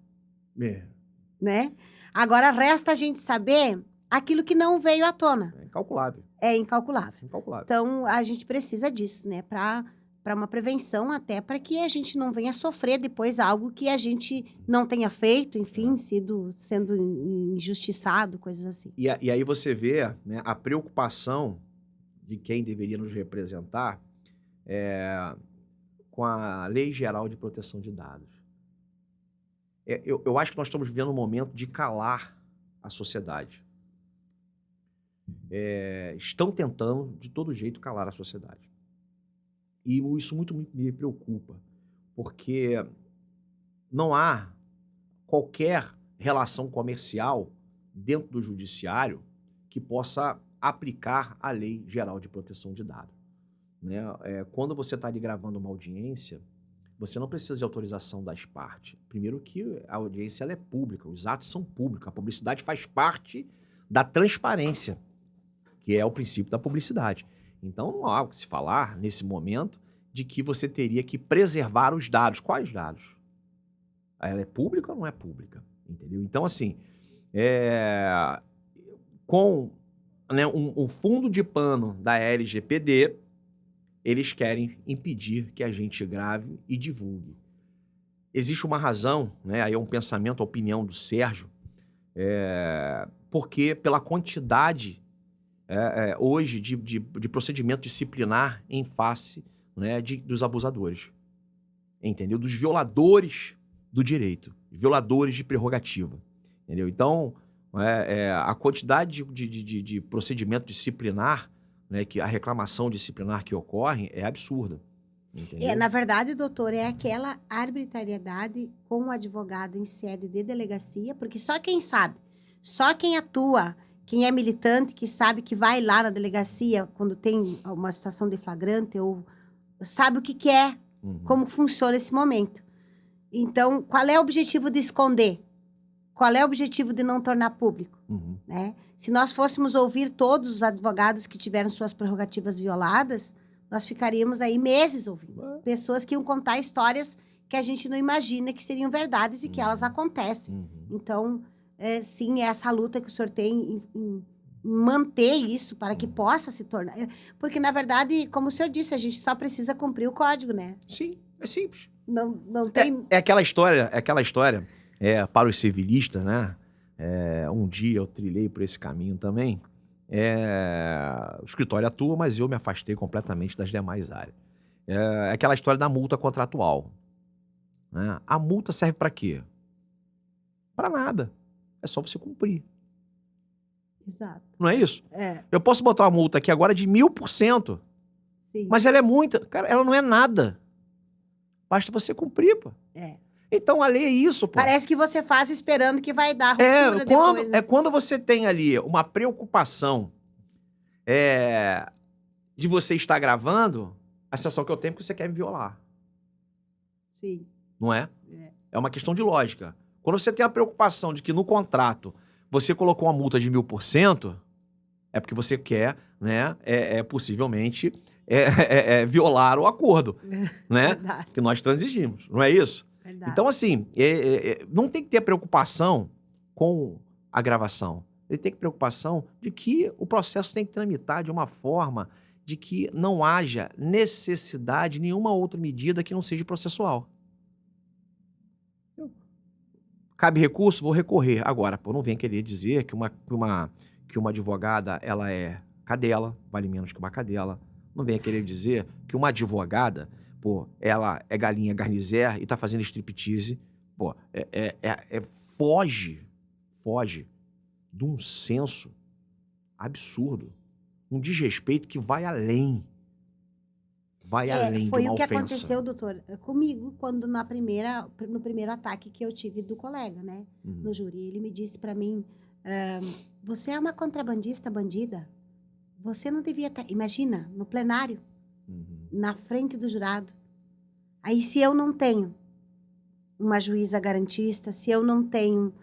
Né? Agora, resta a gente saber aquilo que não veio à tona. É incalculável. É incalculável. Incalculável. Então, a gente precisa disso, né? Para uma prevenção, até para que a gente não venha sofrer depois algo que a gente não tenha feito, enfim, sendo injustiçado, coisas assim. E aí você vê, né, a preocupação de quem deveria nos representar com a Lei Geral de Proteção de Dados. Eu acho que nós estamos vivendo um momento de calar a sociedade. Estão tentando, de todo jeito, calar a sociedade. E isso muito me preocupa, porque não há qualquer relação comercial dentro do judiciário que possa aplicar a Lei Geral de Proteção de Dados. Né? Quando você está ali gravando uma audiência, você não precisa de autorização das partes. Primeiro que a audiência ela é pública, os atos são públicos, a publicidade faz parte da transparência, que é o princípio da publicidade. Então, não há o que se falar, nesse momento, de que você teria que preservar os dados. Quais dados? Ela é pública ou não é pública? Entendeu? Então, assim, com, né, um fundo de pano da LGPD, eles querem impedir que a gente grave e divulgue. Existe uma razão, né? Aí é um pensamento, a opinião do Sérgio, porque pela quantidade hoje de procedimento disciplinar em face, né, dos abusadores. Entendeu? Dos violadores do direito, violadores de prerrogativa. Entendeu? Então, a quantidade de procedimento disciplinar, né, que a reclamação disciplinar que ocorre é absurda. Entendeu? Na verdade, doutor, é aquela arbitrariedade com o advogado em sede de delegacia, porque só quem sabe, só quem atua, quem é militante, que sabe que vai lá na delegacia quando tem uma situação de flagrante, ou sabe o que é, como funciona esse momento. Então, qual é o objetivo de esconder? Qual é o objetivo de não tornar público? Né? Se nós fôssemos ouvir todos os advogados que tiveram suas prerrogativas violadas, nós ficaríamos aí meses ouvindo. Pessoas que iam contar histórias que a gente não imagina que seriam verdades e que elas acontecem. Então, sim, é essa luta que o senhor tem em manter isso para que possa se tornar... Porque, na verdade, como o senhor disse, a gente só precisa cumprir o código, né? Sim, é simples. Não tem... É aquela história, para os civilistas, né? Um dia eu trilhei por esse caminho também. O escritório atua, mas eu me afastei completamente das demais áreas. É aquela história da multa contratual. Né? A multa serve para quê? Para nada. É só você cumprir. Exato. Não é isso? Eu posso botar uma multa aqui agora de 1000%. Sim. Mas ela é muita. Cara, ela não é nada. Basta você cumprir, pô. Então a lei é isso, pô. Parece que você faz esperando que vai dar ruptura depois, né? Quando você tem ali uma preocupação de você estar gravando, a sensação que eu tenho é que você quer me violar. Sim. Não é? É uma questão de lógica. Quando você tem a preocupação de que no contrato você colocou uma multa de 1000%, é porque você quer, né, possivelmente violar o acordo, né? Verdade. Que nós transigimos, não é isso? Verdade. Então, assim, não tem que ter preocupação com a gravação. Ele tem que ter preocupação de que o processo tem que tramitar de uma forma de que não haja necessidade de nenhuma outra medida que não seja processual. Cabe recurso? Vou recorrer. Agora, não vem querer dizer que uma advogada ela é cadela, vale menos que uma cadela. Não vem querer dizer que uma advogada, ela é galinha garnizer e tá fazendo striptease. Foge de um senso absurdo, um desrespeito que vai além. Vai além de uma ofensa. Foi o que aconteceu, doutor, comigo, quando no primeiro ataque que eu tive do colega, né, no júri. Ele me disse para mim, você é uma contrabandista bandida. Você não devia estar... Imagina, no plenário, na frente do jurado. Aí, se eu não tenho uma juíza garantista, se eu não tenho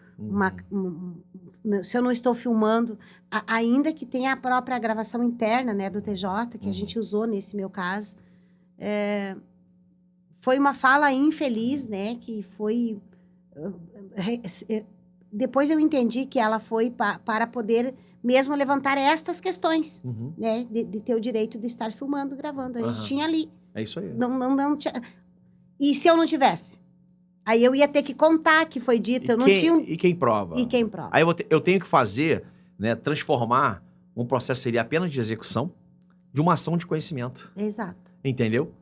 se eu não estou filmando, ainda que tenha a própria gravação interna, né, do TJ, que a gente usou nesse meu caso, foi uma fala infeliz, né, que foi... Depois eu entendi que ela foi para poder mesmo levantar estas questões, né, de ter o direito de estar filmando, gravando. A gente tinha ali. É isso aí. Não tinha... E se eu não tivesse? Aí eu ia ter que contar que foi dito. E quem prova? E quem prova? Aí eu tenho que fazer, né, transformar um processo seria apenas de execução de uma ação de conhecimento. Exato. Entendeu?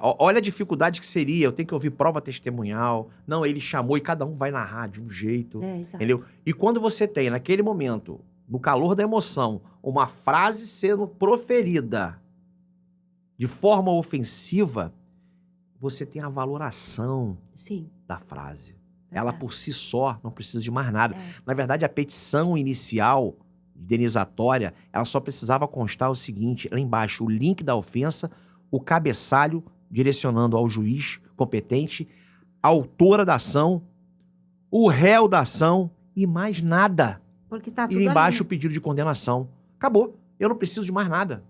Olha a dificuldade que seria. Eu tenho que ouvir prova testemunhal. Não, ele chamou e cada um vai narrar de um jeito. Exato. Entendeu? E quando você tem, naquele momento, no calor da emoção, uma frase sendo proferida de forma ofensiva, você tem a valoração da frase. Ela por si só não precisa de mais nada. Na verdade, a petição inicial indenizatória, ela só precisava constar o seguinte, lá embaixo, o link da ofensa, o cabeçalho direcionando ao juiz competente, a autora da ação, o réu da ação e mais nada. Porque tá tudo e embaixo ali. o pedido de condenação. Acabou. Eu não preciso de mais nada.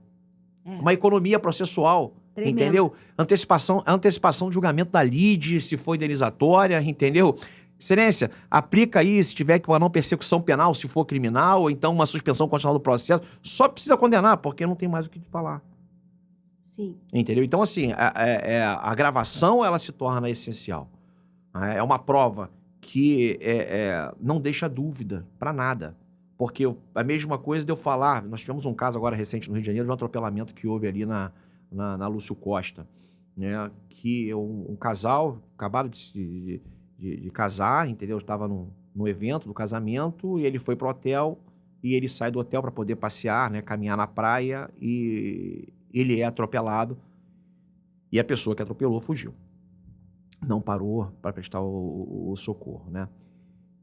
Uma economia processual. Entendeu? Antecipação de julgamento da lide, se for indenizatória, entendeu? Excelência, aplica aí se tiver que para não persecução penal, se for criminal, ou então uma suspensão condicional do processo. Só precisa condenar, porque não tem mais o que te falar. Sim. Entendeu? Então, assim, a gravação, ela se torna essencial. É uma prova que não deixa dúvida para nada. Porque a mesma coisa de eu falar... Nós tivemos um caso agora recente no Rio de Janeiro de um atropelamento que houve ali na Lúcio Costa, né? Que um casal acabaram de casar, entendeu? Estava no evento do casamento e ele foi pro hotel e ele sai do hotel para poder passear, né? Caminhar na praia e ele é atropelado e a pessoa que atropelou fugiu. Não parou para prestar o socorro, né?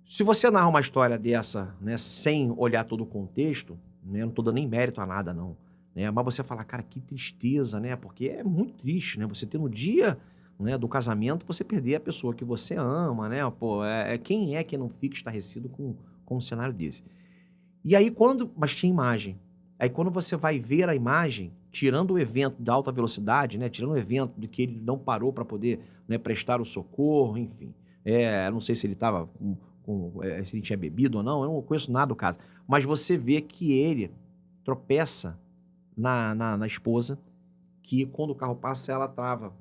Se você narra uma história dessa, né, sem olhar todo o contexto, né, não tô dando nem mérito a nada, não, né? Mas você fala, cara, que tristeza, né? Porque é muito triste, né? Você ter no dia, né, do casamento, você perder a pessoa que você ama, né? Pô, quem é que não fica estarrecido com um cenário desse? E aí, mas tinha imagem. Aí, quando você vai ver a imagem, tirando o evento da alta velocidade, né? Tirando o evento de que ele não parou para poder, né, prestar o socorro, enfim. Não sei se ele estava se ele tinha bebido ou não, eu não conheço nada do caso. Mas você vê que ele tropeça na esposa, que quando o carro passa, ela trava.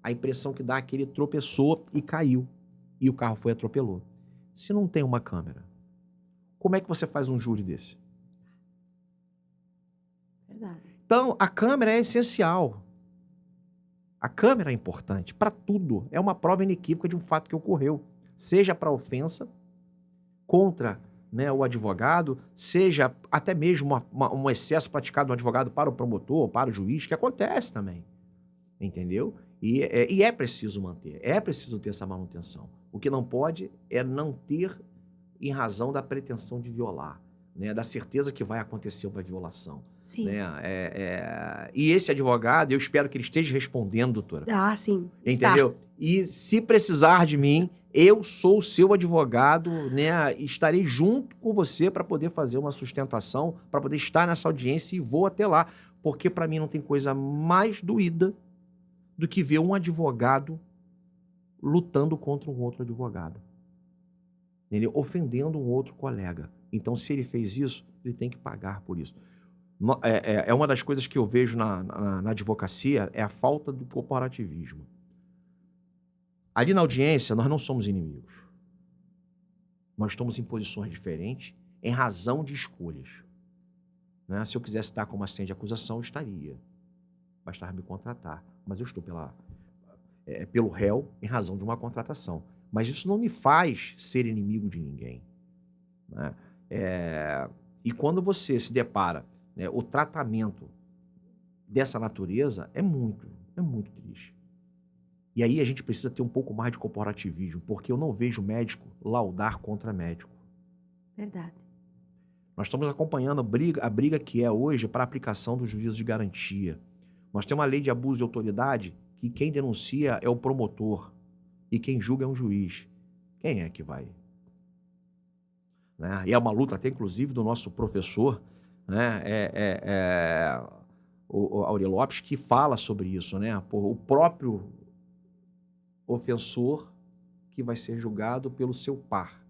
A impressão que dá é que ele tropeçou e caiu. E o carro foi e atropelou. Se não tem uma câmera, como é que você faz um júri desse? Verdade. Então, a câmera é essencial. A câmera é importante para tudo. É uma prova inequívoca de um fato que ocorreu. Seja para ofensa contra, né, o advogado, seja até mesmo um excesso praticado do advogado para o promotor, para o juiz, que acontece também. Entendeu? E é preciso manter. É preciso ter essa manutenção. O que não pode é não ter em razão da pretensão de violar. Né, da certeza que vai acontecer uma violação. Sim. Né? E esse advogado, eu espero que ele esteja respondendo, doutora. Ah, sim. Entendeu? Está. E se precisar de mim, eu sou o seu advogado, né? Estarei junto com você para poder fazer uma sustentação, para poder estar nessa audiência e vou até lá. Porque para mim não tem coisa mais doída do que ver um advogado lutando contra um outro advogado. Entendeu? Ofendendo um outro colega. Então, se ele fez isso, ele tem que pagar por isso. É uma das coisas que eu vejo na advocacia, é a falta do corporativismo. Ali na audiência, nós não somos inimigos. Nós estamos em posições diferentes em razão de escolhas. Né? Se eu quisesse estar como assistente de acusação, eu estaria. Bastava me contratar. Mas eu estou pelo réu em razão de uma contratação. Mas isso não me faz ser inimigo de ninguém. Né? E quando você se depara, né, o tratamento dessa natureza é muito triste. E aí a gente precisa ter um pouco mais de corporativismo, porque eu não vejo médico laudar contra médico. Verdade. Nós estamos acompanhando a briga que é hoje para a aplicação do juízo de garantia. Nós temos uma lei de abuso de autoridade que quem denuncia é o promotor e quem julga é um juiz. Quem é que vai? Né? E é uma luta até, inclusive, do nosso professor, né? O Aurélio Lopes, que fala sobre isso, né? O próprio ofensor que vai ser julgado pelo seu par.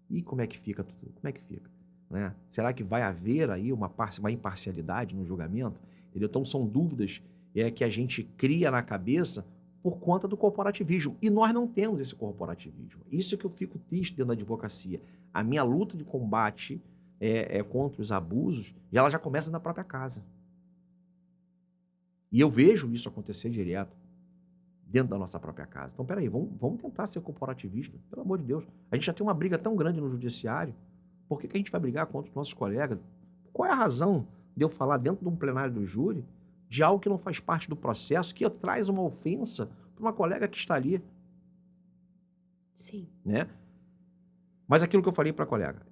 E como é que fica tudo? Como é que fica? Né? Será que vai haver aí uma imparcialidade no julgamento? Entendeu? Então são dúvidas que a gente cria na cabeça por conta do corporativismo. E nós não temos esse corporativismo. Isso é que eu fico triste dentro da advocacia. A minha luta de combate contra os abusos, ela já começa na própria casa. E eu vejo isso acontecer direto dentro da nossa própria casa. Então, peraí, vamos tentar ser corporativista, pelo amor de Deus. A gente já tem uma briga tão grande no judiciário, por que a gente vai brigar contra os nossos colegas? Qual é a razão de eu falar dentro de um plenário do júri de algo que não faz parte do processo, que traz uma ofensa para uma colega que está ali? Sim. Né? Mas aquilo que eu falei para a colega,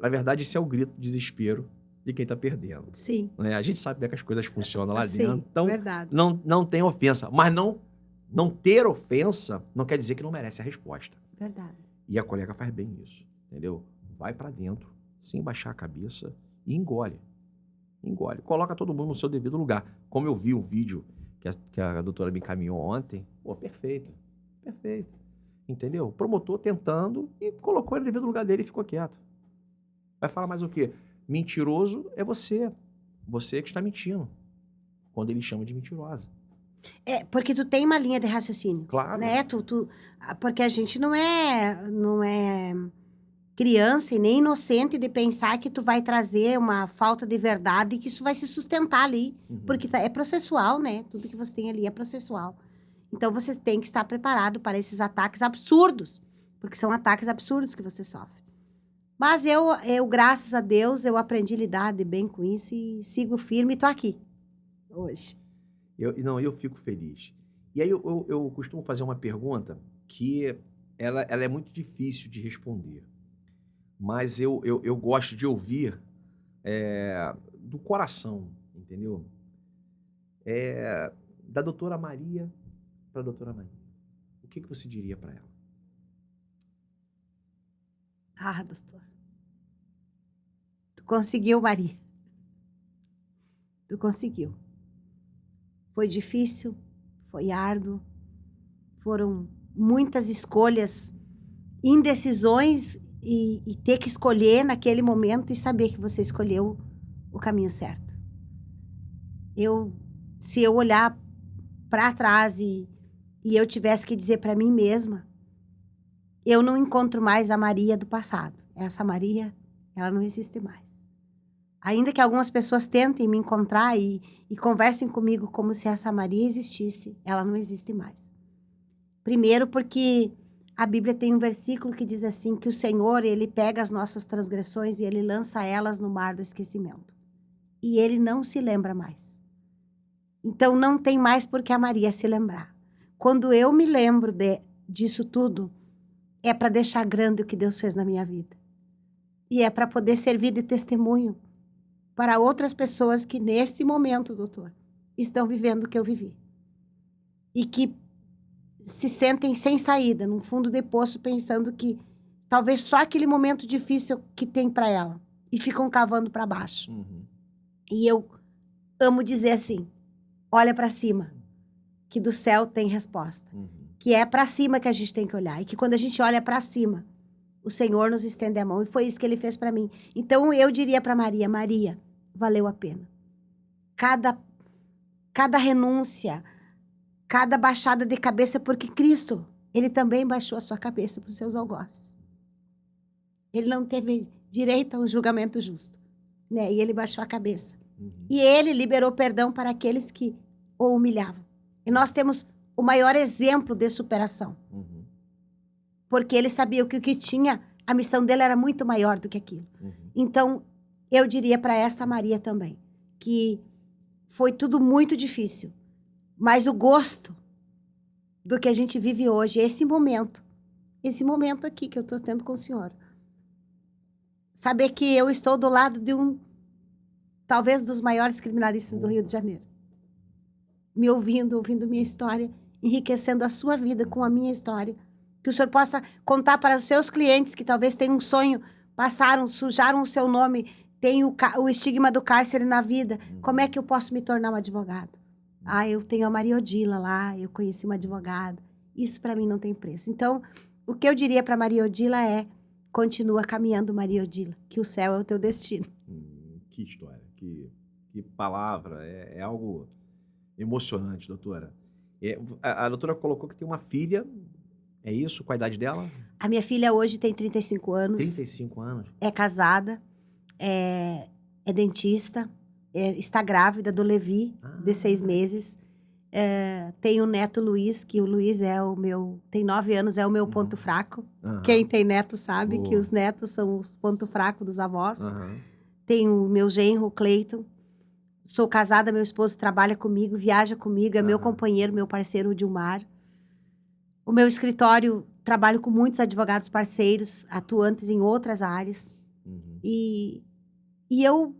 na verdade, esse é o grito de desespero de quem está perdendo. Sim. Né? A gente sabe como é que as coisas funcionam lá Sim, dentro. Então, verdade. não tem ofensa. Mas não ter ofensa não quer dizer que não merece a resposta. Verdade. E a colega faz bem isso, entendeu? Vai para dentro, sem baixar a cabeça e engole. Engole. Coloca todo mundo no seu devido lugar. Como eu vi o vídeo que a doutora me encaminhou ontem, perfeito. Perfeito. Entendeu? O promotor tentando e colocou ele no devido lugar dele e ficou quieto. Vai falar mais o quê? Mentiroso é você. Você que está mentindo. Quando ele chama de mentirosa. Porque tu tem uma linha de raciocínio. Claro. Né? Porque a gente não é criança e nem inocente de pensar que tu vai trazer uma falta de verdade e que isso vai se sustentar ali. Uhum. Porque é processual, né? Tudo que você tem ali é processual. Então, você tem que estar preparado para esses ataques absurdos. Porque são ataques absurdos que você sofre. Mas eu, graças a Deus, eu aprendi a lidar de bem com isso e sigo firme e tô aqui. Hoje. Eu fico feliz. E aí eu costumo fazer uma pergunta que ela é muito difícil de responder. Mas eu gosto de ouvir do coração, entendeu? Da doutora Maria para a doutora Maria. O que você diria para ela? Ah, doutor. Tu conseguiu, Maria. Tu conseguiu. Foi difícil, foi árduo, foram muitas escolhas, indecisões e ter que escolher naquele momento e saber que você escolheu o caminho certo. Se eu olhar para trás e eu tivesse que dizer para mim mesma, eu não encontro mais a Maria do passado. Essa Maria, ela não existe mais. Ainda que algumas pessoas tentem me encontrar e conversem comigo como se essa Maria existisse, ela não existe mais. Primeiro porque a Bíblia tem um versículo que diz assim, que o Senhor, ele pega as nossas transgressões e ele lança elas no mar do esquecimento. E ele não se lembra mais. Então não tem mais por que a Maria se lembrar. Quando eu me lembro disso tudo, é para deixar grande o que Deus fez na minha vida. E é para poder servir de testemunho para outras pessoas que neste momento, doutor, estão vivendo o que eu vivi. E que se sentem sem saída, num fundo de poço, pensando que talvez só aquele momento difícil que tem para ela. E ficam cavando para baixo. Uhum. E eu amo dizer assim, olha para cima, que do céu tem resposta. Uhum. Que é para cima que a gente tem que olhar. E que quando a gente olha para cima, o Senhor nos estende a mão. E foi isso que ele fez para mim. Então eu diria para Maria, Maria, valeu a pena. Cada renúncia, cada baixada de cabeça, porque Cristo, ele também baixou a sua cabeça para os seus algozes. Ele não teve direito a um julgamento justo, né? E ele baixou a cabeça. Uhum. E ele liberou perdão para aqueles que o humilhavam. E nós temos o maior exemplo de superação. Uhum. Porque ele sabia que o que tinha, a missão dele era muito maior do que aquilo. Uhum. Então, eu diria para esta Maria também, que foi tudo muito difícil, mas o gosto do que a gente vive hoje, esse momento aqui que eu estou tendo com o senhor, saber que eu estou do lado de talvez dos maiores criminalistas do Rio de Janeiro, me ouvindo minha história, enriquecendo a sua vida com a minha história, que o senhor possa contar para os seus clientes que talvez tenham um sonho, sujaram o seu nome, tem o estigma do cárcere na vida. Como é que eu posso me tornar um advogado? Eu tenho a Maria Odila lá, eu conheci uma advogada. Isso para mim não tem preço. Então, o que eu diria para Maria Odila é, continua caminhando, Maria Odila, que o céu é o teu destino. Que história, que palavra, é algo emocionante, doutora. A doutora colocou que tem uma filha, é isso? Qual a idade dela? A minha filha hoje tem 35 anos. 35 anos? É casada, é dentista, está grávida do Levi, de 6 meses. Tem o neto Luiz, que o Luiz tem 9 anos, é o meu ponto fraco. Quem tem neto sabe que os netos são os pontos fracos dos avós. Tem o meu genro, Cleiton. Sou casada, meu esposo trabalha comigo, viaja comigo, é meu companheiro, meu parceiro, o Dilmar. O meu escritório, trabalho com muitos advogados parceiros, atuantes em outras áreas. E eu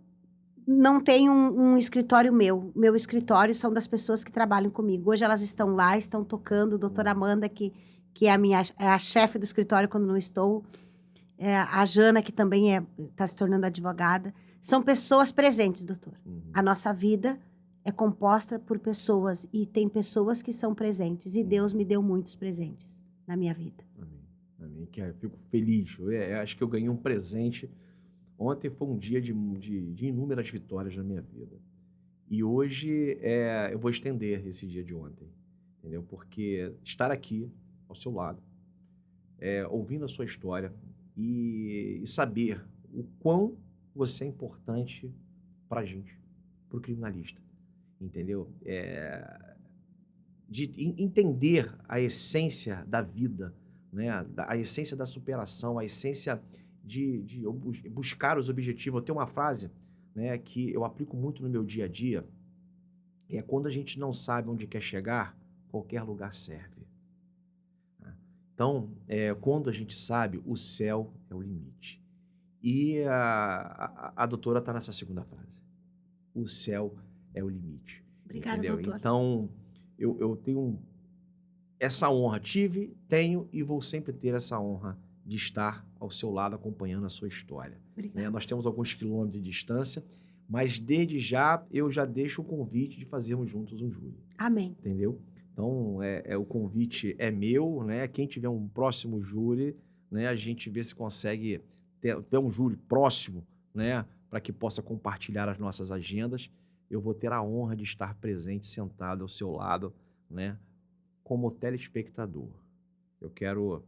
não tenho um escritório meu. Meu escritório são das pessoas que trabalham comigo. Hoje elas estão lá, estão tocando. A doutora Amanda, que é a chefe do escritório quando não estou. A Jana, que também está se tornando advogada. São pessoas presentes, doutor. A nossa vida é composta por pessoas e tem pessoas que são presentes. E Deus me deu muitos presentes. na minha vida. Amém. Amém. Eu fico feliz. Eu acho que eu ganhei um presente. Ontem foi um dia de inúmeras vitórias na minha vida. E hoje eu vou estender esse dia de ontem, entendeu? Porque estar aqui ao seu lado, ouvindo a sua história e saber o quão você é importante pra gente, pro criminalista, entendeu? De entender a essência da vida, né? A essência da superação, a essência de buscar os objetivos. Eu tenho uma frase, né, que eu aplico muito no meu dia a dia, quando a gente não sabe onde quer chegar, qualquer lugar serve. Então, quando a gente sabe, o céu é o limite. E a doutora está nessa segunda frase. O céu é o limite. Obrigada, entendeu? doutor. Então, eu tenho essa honra, tenho e vou sempre ter essa honra de estar ao seu lado acompanhando a sua história. Nós temos alguns quilômetros de distância, mas desde já eu já deixo o convite de fazermos juntos um júri. Amém. Entendeu? Então, o convite é meu, né? Quem tiver um próximo júri, né? A gente vê se consegue ter um júri próximo, né? Para que possa compartilhar as nossas agendas. Eu vou ter a honra de estar presente, sentado ao seu lado, né? Como telespectador. Eu quero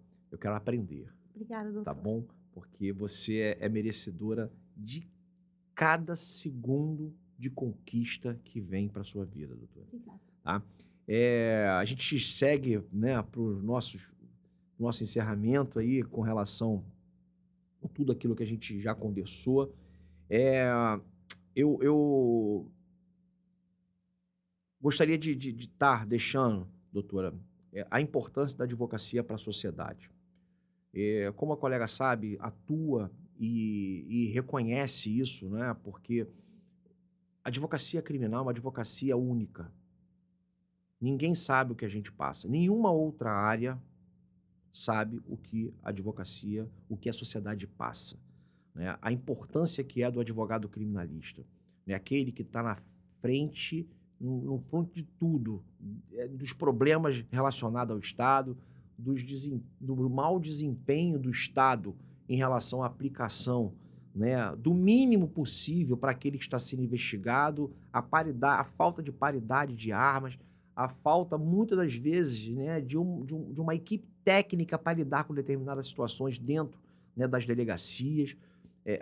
aprender. Obrigada, doutor. Tá bom? Porque você é merecedora de cada segundo de conquista que vem para sua vida, doutora. Obrigada. Tá? A gente segue, né, para o nosso encerramento aí com relação a tudo aquilo que a gente já conversou. Eu gostaria de estar deixando, doutora, a importância da advocacia para a sociedade. Como a colega sabe, atua e reconhece isso, né? Porque a advocacia criminal é uma advocacia única. Ninguém sabe o que a gente passa. Nenhuma outra área sabe o que a advocacia, o que a sociedade passa. Né? A importância que é do advogado criminalista. Né? Aquele que está na frente, no front de tudo, dos problemas relacionados ao Estado, do mau desempenho do Estado em relação à aplicação, né, do mínimo possível para aquele que está sendo investigado, a falta de paridade de armas, a falta, muitas das vezes, né, de uma equipe técnica para lidar com determinadas situações dentro, né, das delegacias.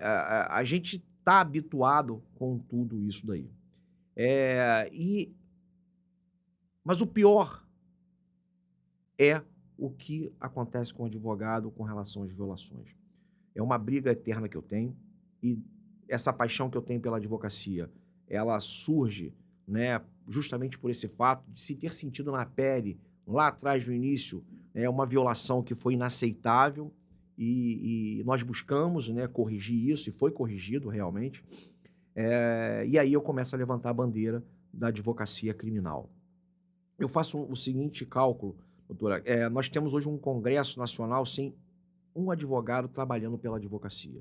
A gente está habituado com tudo isso daí. Mas o pior é o que acontece com o advogado com relação às violações. É uma briga eterna que eu tenho, e essa paixão que eu tenho pela advocacia, ela surge, né, justamente por esse fato de se ter sentido na pele, lá atrás, no início, uma violação que foi inaceitável, e nós buscamos, né, corrigir isso, e foi corrigido realmente. E aí eu começo a levantar a bandeira da advocacia criminal. Eu faço o seguinte cálculo, doutora, nós temos hoje um Congresso Nacional sem um advogado trabalhando pela advocacia.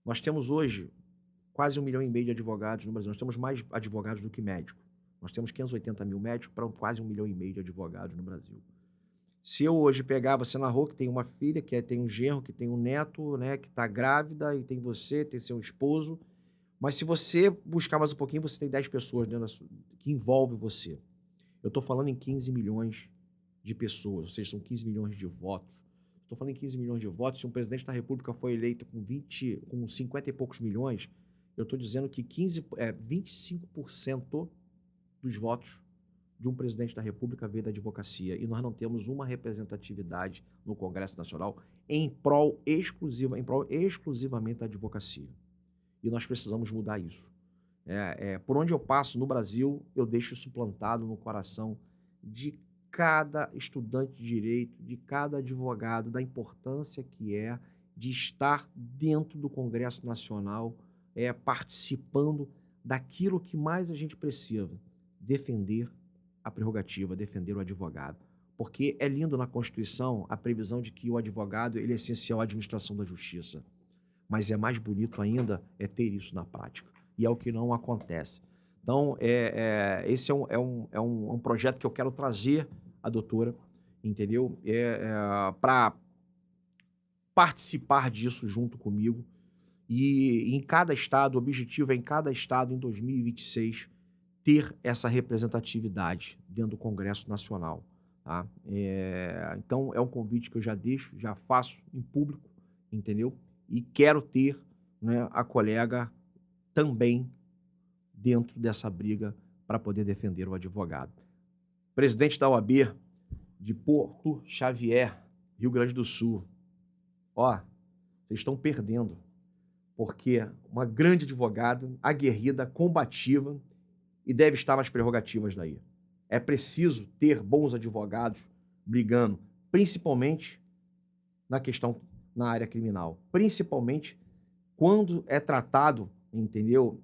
Nós temos hoje quase 1,5 milhão de advogados no Brasil. Nós temos mais advogados do que médicos. Nós temos 580 mil médicos para quase 1,5 milhão de advogados no Brasil. Se eu hoje pegar você na rua, que tem uma filha, que tem um genro, que tem um neto, né, que está grávida, e tem você, tem seu esposo, mas se você buscar mais um pouquinho, você tem 10 pessoas dentro que envolvem você. Eu estou falando em 15 milhões de pessoas, ou seja, são 15 milhões de votos. Estou falando em 15 milhões de votos. Se um presidente da República foi eleito com 50 e poucos milhões, eu estou dizendo que 25% dos votos de um presidente da República veio da advocacia. E nós não temos uma representatividade no Congresso Nacional em prol exclusivamente da advocacia. E nós precisamos mudar isso. Por onde eu passo no Brasil, eu deixo isso plantado no coração de cada estudante de direito, de cada advogado, da importância que é de estar dentro do Congresso Nacional, participando daquilo que mais a gente precisa, defender a prerrogativa, defender o advogado. Porque é lindo na Constituição a previsão de que o advogado ele é essencial à administração da justiça. Mas é mais bonito ainda ter isso na prática. E é o que não acontece. Então, esse é um projeto que eu quero trazer à doutora, entendeu? Para participar disso junto comigo. E em cada estado, o objetivo é em cada estado, em 2026, ter essa representatividade dentro do Congresso Nacional. Tá? Então, é um convite que eu já deixo, já faço em público, entendeu? E quero ter, né, a colega também dentro dessa briga para poder defender o advogado. Presidente da OAB de Porto Xavier, Rio Grande do Sul. Ó, vocês estão perdendo, porque uma grande advogada, aguerrida, combativa, e deve estar nas prerrogativas daí. É preciso ter bons advogados brigando, principalmente na área criminal, principalmente quando é tratado, entendeu?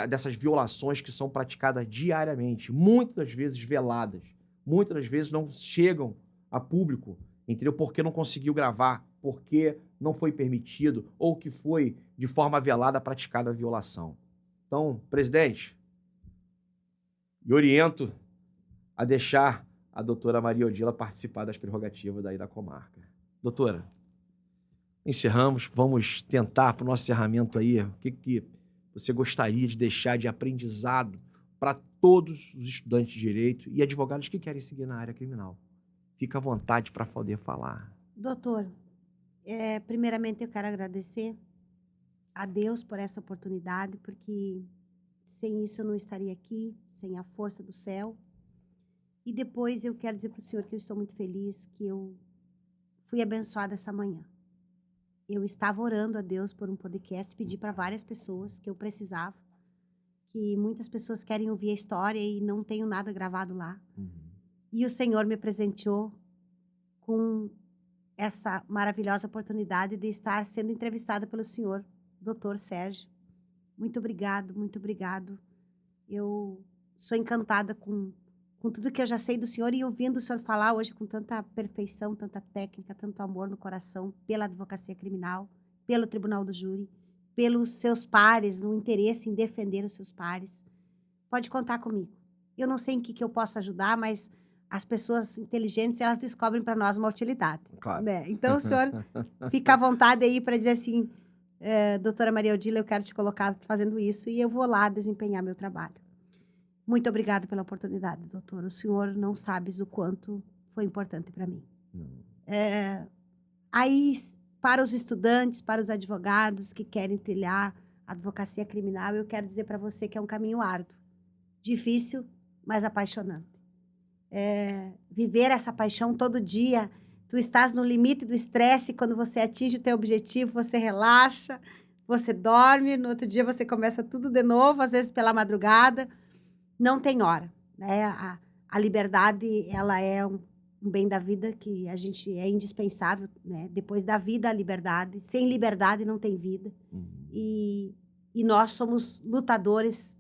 Dessas violações que são praticadas diariamente, muitas das vezes veladas, muitas das vezes não chegam a público, entendeu? Porque não conseguiu gravar, porque não foi permitido ou que foi de forma velada praticada a violação. Então, presidente, e oriento a deixar a doutora Maria Odila participar das prerrogativas daí da comarca. Doutora, encerramos, vamos tentar para o nosso encerramento aí, o que você gostaria de deixar de aprendizado para todos os estudantes de direito e advogados que querem seguir na área criminal. Fica à vontade para poder falar. Doutor, primeiramente eu quero agradecer a Deus por essa oportunidade, porque sem isso eu não estaria aqui, sem a força do céu. E depois eu quero dizer para o senhor que eu estou muito feliz, que eu fui abençoada essa manhã. Eu estava orando a Deus por um podcast, pedi para várias pessoas que eu precisava, que muitas pessoas querem ouvir a história e não tenho nada gravado lá. E o Senhor me presenteou com essa maravilhosa oportunidade de estar sendo entrevistada pelo senhor, Dr. Sérgio. Muito obrigado, muito obrigado. Eu sou encantada com tudo que eu já sei do senhor e ouvindo o senhor falar hoje com tanta perfeição, tanta técnica, tanto amor no coração, pela advocacia criminal, pelo tribunal do júri, pelos seus pares, no interesse em defender os seus pares. Pode contar comigo. Eu não sei em que eu posso ajudar, mas as pessoas inteligentes, elas descobrem para nós uma utilidade. Claro. Né? Então, o senhor fica à vontade aí para dizer assim, doutora Maria Odila, eu quero te colocar fazendo isso e eu vou lá desempenhar meu trabalho. Muito obrigada pela oportunidade, doutor. O senhor não sabe o quanto foi importante para mim. Aí, para os estudantes, para os advogados que querem trilhar a advocacia criminal, eu quero dizer para você que é um caminho árduo, difícil, mas apaixonante. Viver essa paixão todo dia, tu estás no limite do estresse, quando você atinge o teu objetivo, você relaxa, você dorme, no outro dia você começa tudo de novo, às vezes pela madrugada. Não tem hora, né? A liberdade, ela é um bem da vida que a gente é indispensável, né? Depois da vida, a liberdade. Sem liberdade não tem vida. E nós somos lutadores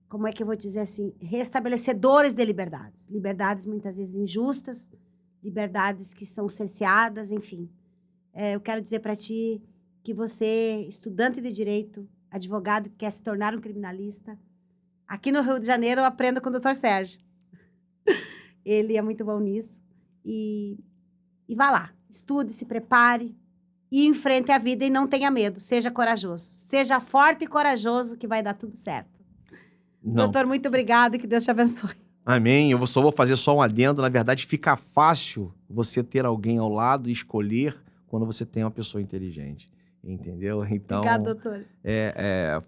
como é que eu vou dizer assim? Restabelecedores de liberdades. Liberdades muitas vezes injustas, liberdades que são cerceadas, enfim. Eu quero dizer para ti que você, estudante de direito, advogado que quer se tornar um criminalista, aqui no Rio de Janeiro eu aprendo com o Dr. Sérgio. Ele é muito bom nisso. E vá lá, estude, se prepare e enfrente a vida e não tenha medo. Seja corajoso. Seja forte e corajoso que vai dar tudo certo. Não. Doutor, muito obrigada e que Deus te abençoe. Amém. Eu só vou fazer só um adendo. Na verdade, fica fácil você ter alguém ao lado e escolher quando você tem uma pessoa inteligente. Entendeu? Então, obrigada, doutor.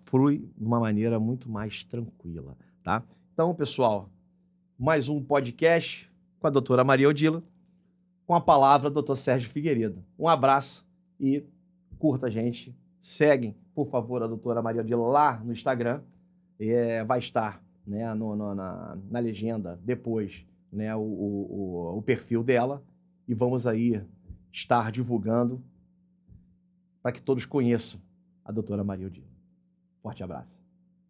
Flui de uma maneira muito mais tranquila, tá? Então, pessoal, mais um podcast com a doutora Maria Odila, com a palavra do doutor Sérgio Figueiredo. Um abraço e curta a gente. Seguem, por favor, a doutora Maria Odila lá no Instagram. Vai estar, né, na legenda depois, né, o perfil dela. E vamos aí estar divulgando para que todos conheçam a doutora Maria Odila. Forte abraço.